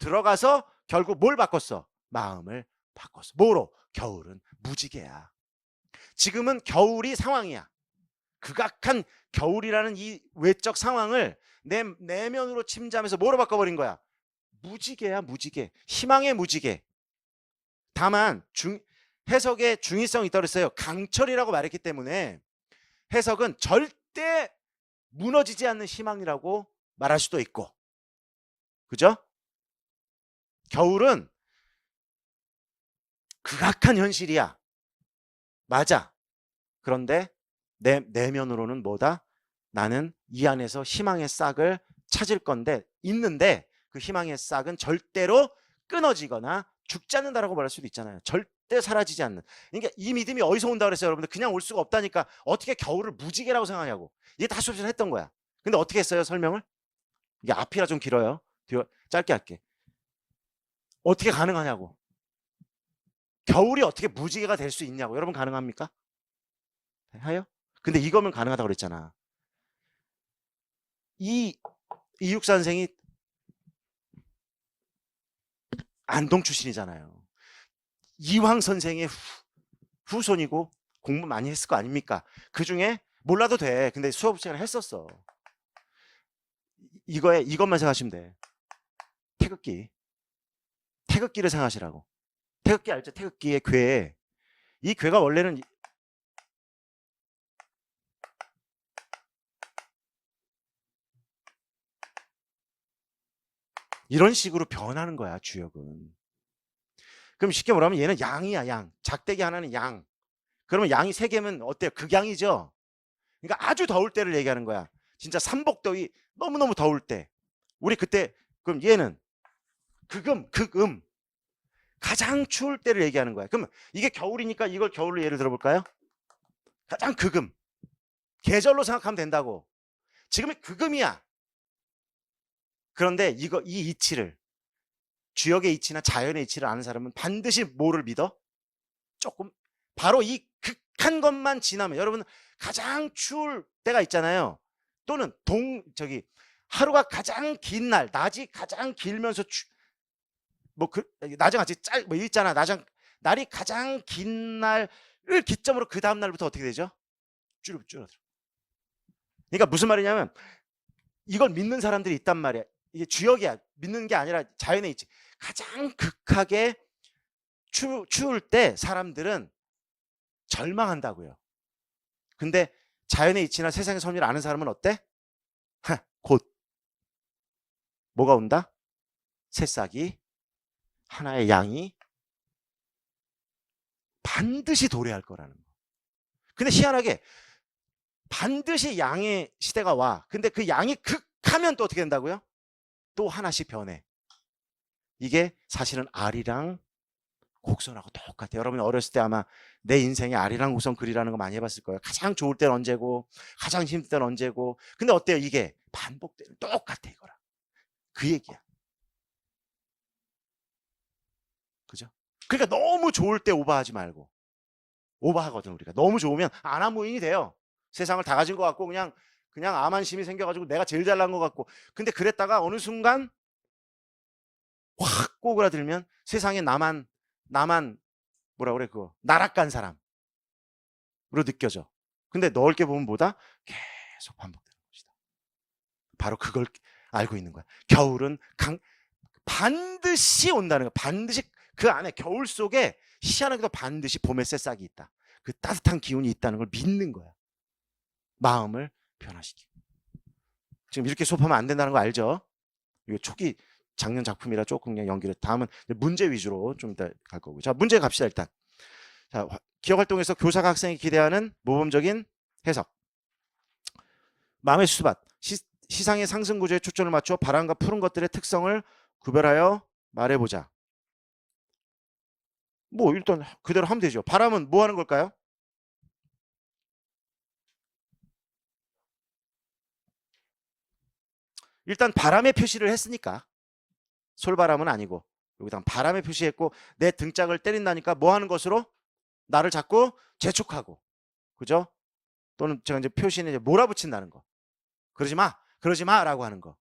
Speaker 1: 들어가서 결국 뭘 바꿨어? 마음을 바꿨어. 뭐로? 겨울은 무지개야. 지금은 겨울이 상황이야. 극악한 겨울이라는 이 외적 상황을 내 내면으로 침잠해서 뭐로 바꿔버린 거야? 무지개야, 무지개. 희망의 무지개. 다만 해석에 중의성이 있다고 그랬어요. 강철이라고 말했기 때문에 해석은 절대 무너지지 않는 희망이라고 말할 수도 있고. 그죠? 겨울은 극악한 현실이야. 맞아. 그런데 내면으로는 뭐다? 나는 이 안에서 희망의 싹을 찾을 건데 있는데 그 희망의 싹은 절대로 끊어지거나 죽지 않는다라고 말할 수도 있잖아요. 절대 사라지지 않는. 그러니까 이 믿음이 어디서 온다고 그랬어요, 여러분들? 그냥 올 수가 없다니까. 어떻게 겨울을 무지개라고 생각하냐고. 이게 다 수업시간 했던 거야. 근데 어떻게 했어요, 설명을? 이게 앞이라 좀 길어요. 뒤로 짧게 할게. 어떻게 가능하냐고. 겨울이 어떻게 무지개가 될 수 있냐고. 여러분 가능합니까? 하요? 근데 이거면 가능하다고 그랬잖아. 이육 선생이 안동 출신이잖아요. 이황 선생의 후손이고 공부 많이 했을 거 아닙니까? 그 중에 몰라도 돼. 근데 수업 시간에 했었어. 이것만 생각하시면 돼. 태극기. 태극기를 생각하시라고. 태극기 알죠? 태극기의 괴. 이 괴가 원래는 이런 식으로 변하는 거야, 주역은. 그럼 쉽게 말하면 얘는 양이야, 양. 작대기 하나는 양. 그러면 양이 3개면 어때요? 극양이죠? 그러니까 아주 더울 때를 얘기하는 거야. 진짜 삼복더위 너무너무 더울 때. 우리 그때 그럼 얘는 극음. 가장 추울 때를 얘기하는 거야. 그럼 이게 겨울이니까 이걸 겨울로 예를 들어볼까요? 가장 극음. 계절로 생각하면 된다고. 지금이 극음이야. 그런데 이 이치를 주역의 이치나 자연의 이치를 아는 사람은 반드시 뭐를 믿어? 조금 바로 이 극한 것만 지나면 여러분 가장 추울 때가 있잖아요. 또는 하루가 가장 긴 날, 낮이 가장 길면서 낮이 같이 있잖아. 날이 가장 긴 날을 기점으로 그 다음 날부터 어떻게 되죠? 줄어들어. 그러니까 무슨 말이냐면 이걸 믿는 사람들이 있단 말이야. 이게 주역이야. 믿는 게 아니라 자연의 이치. 가장 극하게 추울 때 사람들은 절망한다고요. 근데 자연의 이치나 세상의 섭리를 아는 사람은 어때? 곧 뭐가 온다? 새싹이 하나의 양이 반드시 도래할 거라는 거. 근데 희한하게 반드시 양의 시대가 와. 근데 그 양이 극하면 또 어떻게 된다고요? 또 하나씩 변해. 이게 사실은 아리랑 곡선하고 똑같아요. 여러분 어렸을 때 아마 내 인생에 아리랑 곡선 그리라는 거 많이 해봤을 거예요. 가장 좋을 때는 언제고 가장 힘들 때는 언제고. 근데 어때요? 이게 반복되는 똑같아 이거랑. 그 얘기야. 그죠? 그러니까 너무 좋을 때 오버하지 말고. 오버하거든 우리가. 너무 좋으면 아나무인이 돼요. 세상을 다 가진 것 같고 그냥 암한심이 생겨가지고 내가 제일 잘난 것 같고. 근데 그랬다가 어느 순간 확 꼬그라들면 세상에 나만 뭐라 그래 그거 나락간 사람으로 느껴져. 근데 넓게 보면 뭐다? 계속 반복되는 것이다. 바로 그걸 알고 있는 거야. 겨울은 반드시 온다는 거야. 반드시 그 안에 겨울 속에 희한하게도 반드시 봄의 새싹이 있다. 그 따뜻한 기운이 있다는 걸 믿는 거야. 마음을 변화시키고. 지금 이렇게 수업하면 안 된다는 거 알죠? 이거 초기 작년 작품이라 조금 그냥 연기를. 다음은 문제 위주로 좀 이따 갈 거고. 자, 문제 갑시다 일단. 자, 기억 활동에서 교사가 학생이 기대하는 모범적인 해석. 마음의 수수밭. 시상의 상승 구조에 초점을 맞춰 바람과 푸른 것들의 특성을 구별하여 말해보자. 뭐 일단 그대로 하면 되죠. 바람은 뭐 하는 걸까요? 일단 바람의 표시를 했으니까 솔바람은 아니고 여기다 바람의 표시했고 내 등짝을 때린다니까 뭐 하는 것으로? 나를 자꾸 재촉하고. 그죠? 또는 제가 이제 표시는 이제 몰아붙인다는 거. 그러지 마 라고 하는 거.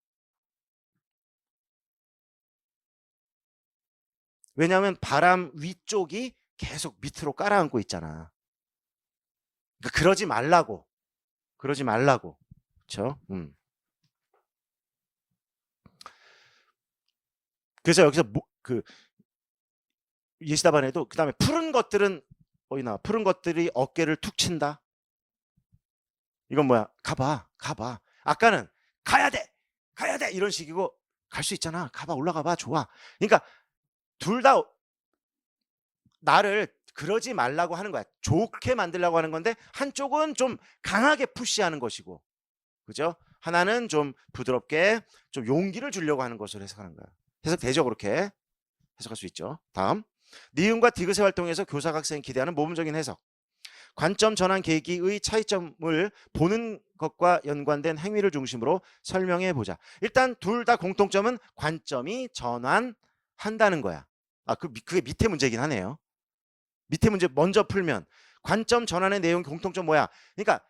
Speaker 1: 왜냐하면 바람 위쪽이 계속 밑으로 깔아앉고 있잖아. 그러니까 그러지 말라고. 그렇죠? 그래서 여기서 예시답안에도 그 다음에 푸른 것들은 푸른 것들이 어깨를 툭 친다. 이건 뭐야? 가봐. 아까는 가야 돼 이런 식이고 갈 수 있잖아. 가봐, 올라가봐, 좋아. 그러니까 둘 다 나를 그러지 말라고 하는 거야. 좋게 만들려고 하는 건데 한쪽은 좀 강하게 푸시하는 것이고, 그죠? 하나는 좀 부드럽게 좀 용기를 주려고 하는 것을 해석하는 거야. 해석되죠? 그렇게 해석할 수 있죠. 다음, 니은과 디귿의 활동에서 교사가 학생이 기대하는 모범적인 해석. 관점 전환 계기의 차이점을 보는 것과 연관된 행위를 중심으로 설명해 보자. 일단 둘 다 공통점은 관점이 전환한다는 거야. 그게 밑에 문제긴 하네요. 밑에 문제 먼저 풀면 관점 전환의 내용 공통점 뭐야? 그러니까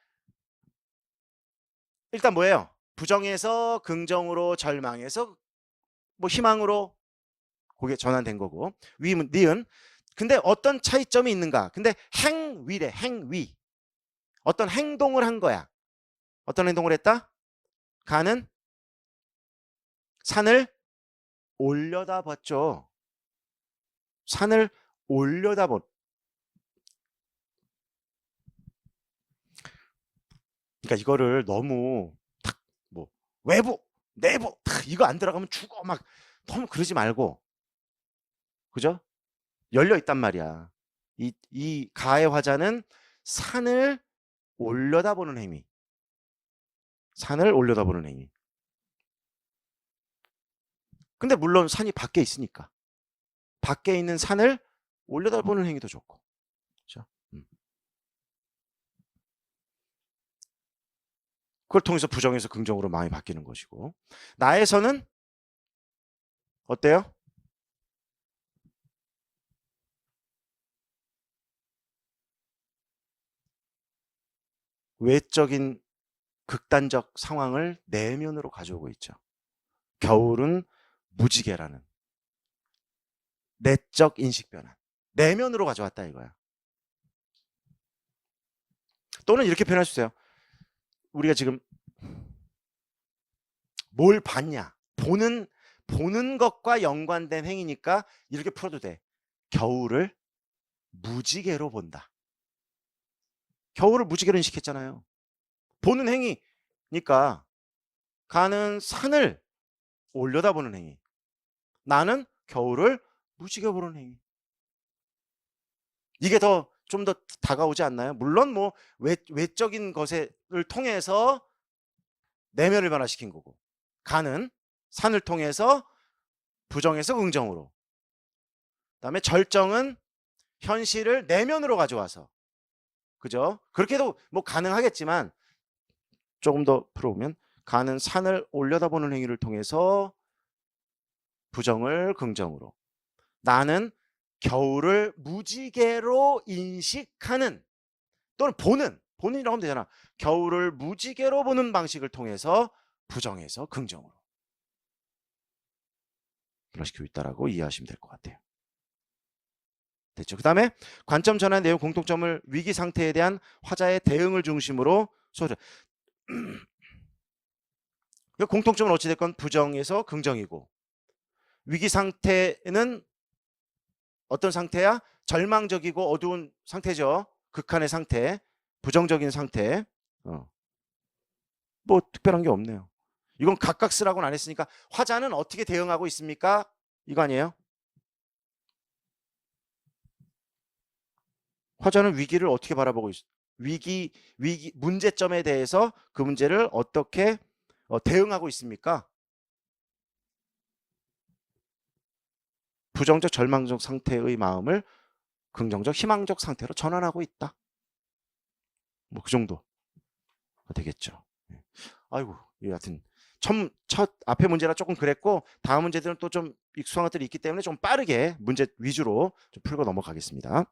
Speaker 1: 일단 뭐예요? 부정에서 긍정으로, 절망에서 뭐 희망으로 그게 전환된 거고, 위문 니은. 근데 어떤 차이점이 있는가? 근데 행위래. 행위. 어떤 행동을 한 거야. 어떤 행동을 했다? 가는 산을 올려다봤죠. 산을 올려다본. 그러니까 이거를 너무 탁 뭐 외부, 내부 탁 이거 안 들어가면 죽어 막 너무 그러지 말고, 그죠? 열려 있단 말이야. 이 가의 화자는 산을 올려다보는 행위. 산을 올려다보는 행위. 근데 물론 산이 밖에 있으니까 밖에 있는 산을 올려다보는 행위도 좋고, 그렇죠? 그걸 통해서 부정에서 긍정으로 마음이 바뀌는 것이고, 나에서는 어때요? 외적인 극단적 상황을 내면으로 가져오고 있죠. 겨울은 무지개라는 내적 인식 변화. 내면으로 가져왔다 이거야. 또는 이렇게 표현할 수 있어요. 우리가 지금 뭘 봤냐? 보는 것과 연관된 행위니까 이렇게 풀어도 돼. 겨울을 무지개로 본다. 겨울을 무지개로 인식했잖아요. 보는 행위니까 가는 산을 올려다보는 행위. 나는 겨울을 무지개 보는 행위. 이게 좀 더 다가오지 않나요? 물론 뭐 외적인 것을 통해서 내면을 변화시킨 거고, 가는 산을 통해서 부정에서 긍정으로, 그다음에 절정은 현실을 내면으로 가져와서, 그죠? 그렇게도 뭐 가능하겠지만 조금 더 풀어보면 가는 산을 올려다보는 행위를 통해서 부정을 긍정으로, 나는 겨울을 무지개로 인식하는, 또는 본이라고 하면 되잖아. 겨울을 무지개로 보는 방식을 통해서 부정에서 긍정으로 변화시키고 있다라고 이해하시면 될 것 같아요. 됐죠? 그 다음에 관점 전환 내용 공통점을 위기 상태에 대한 화자의 대응을 중심으로 소리. 공통점은 어찌됐건 부정에서 긍정이고, 위기 상태는 어떤 상태야? 절망적이고 어두운 상태죠. 극한의 상태, 부정적인 상태. 뭐 특별한 게 없네요. 이건 각각 쓰라고는 안 했으니까 화자는 어떻게 대응하고 있습니까? 이거 아니에요? 화자는 위기를 어떻게 바라보고 있어? 위기 문제점에 대해서 그 문제를 어떻게 대응하고 있습니까? 부정적 절망적 상태의 마음을 긍정적 희망적 상태로 전환하고 있다. 뭐 그 정도 되겠죠. 아이고, 여하튼 첫 앞에 문제라 조금 그랬고, 다음 문제들은 또 좀 익숙한 것들이 있기 때문에 좀 빠르게 문제 위주로 좀 풀고 넘어가겠습니다.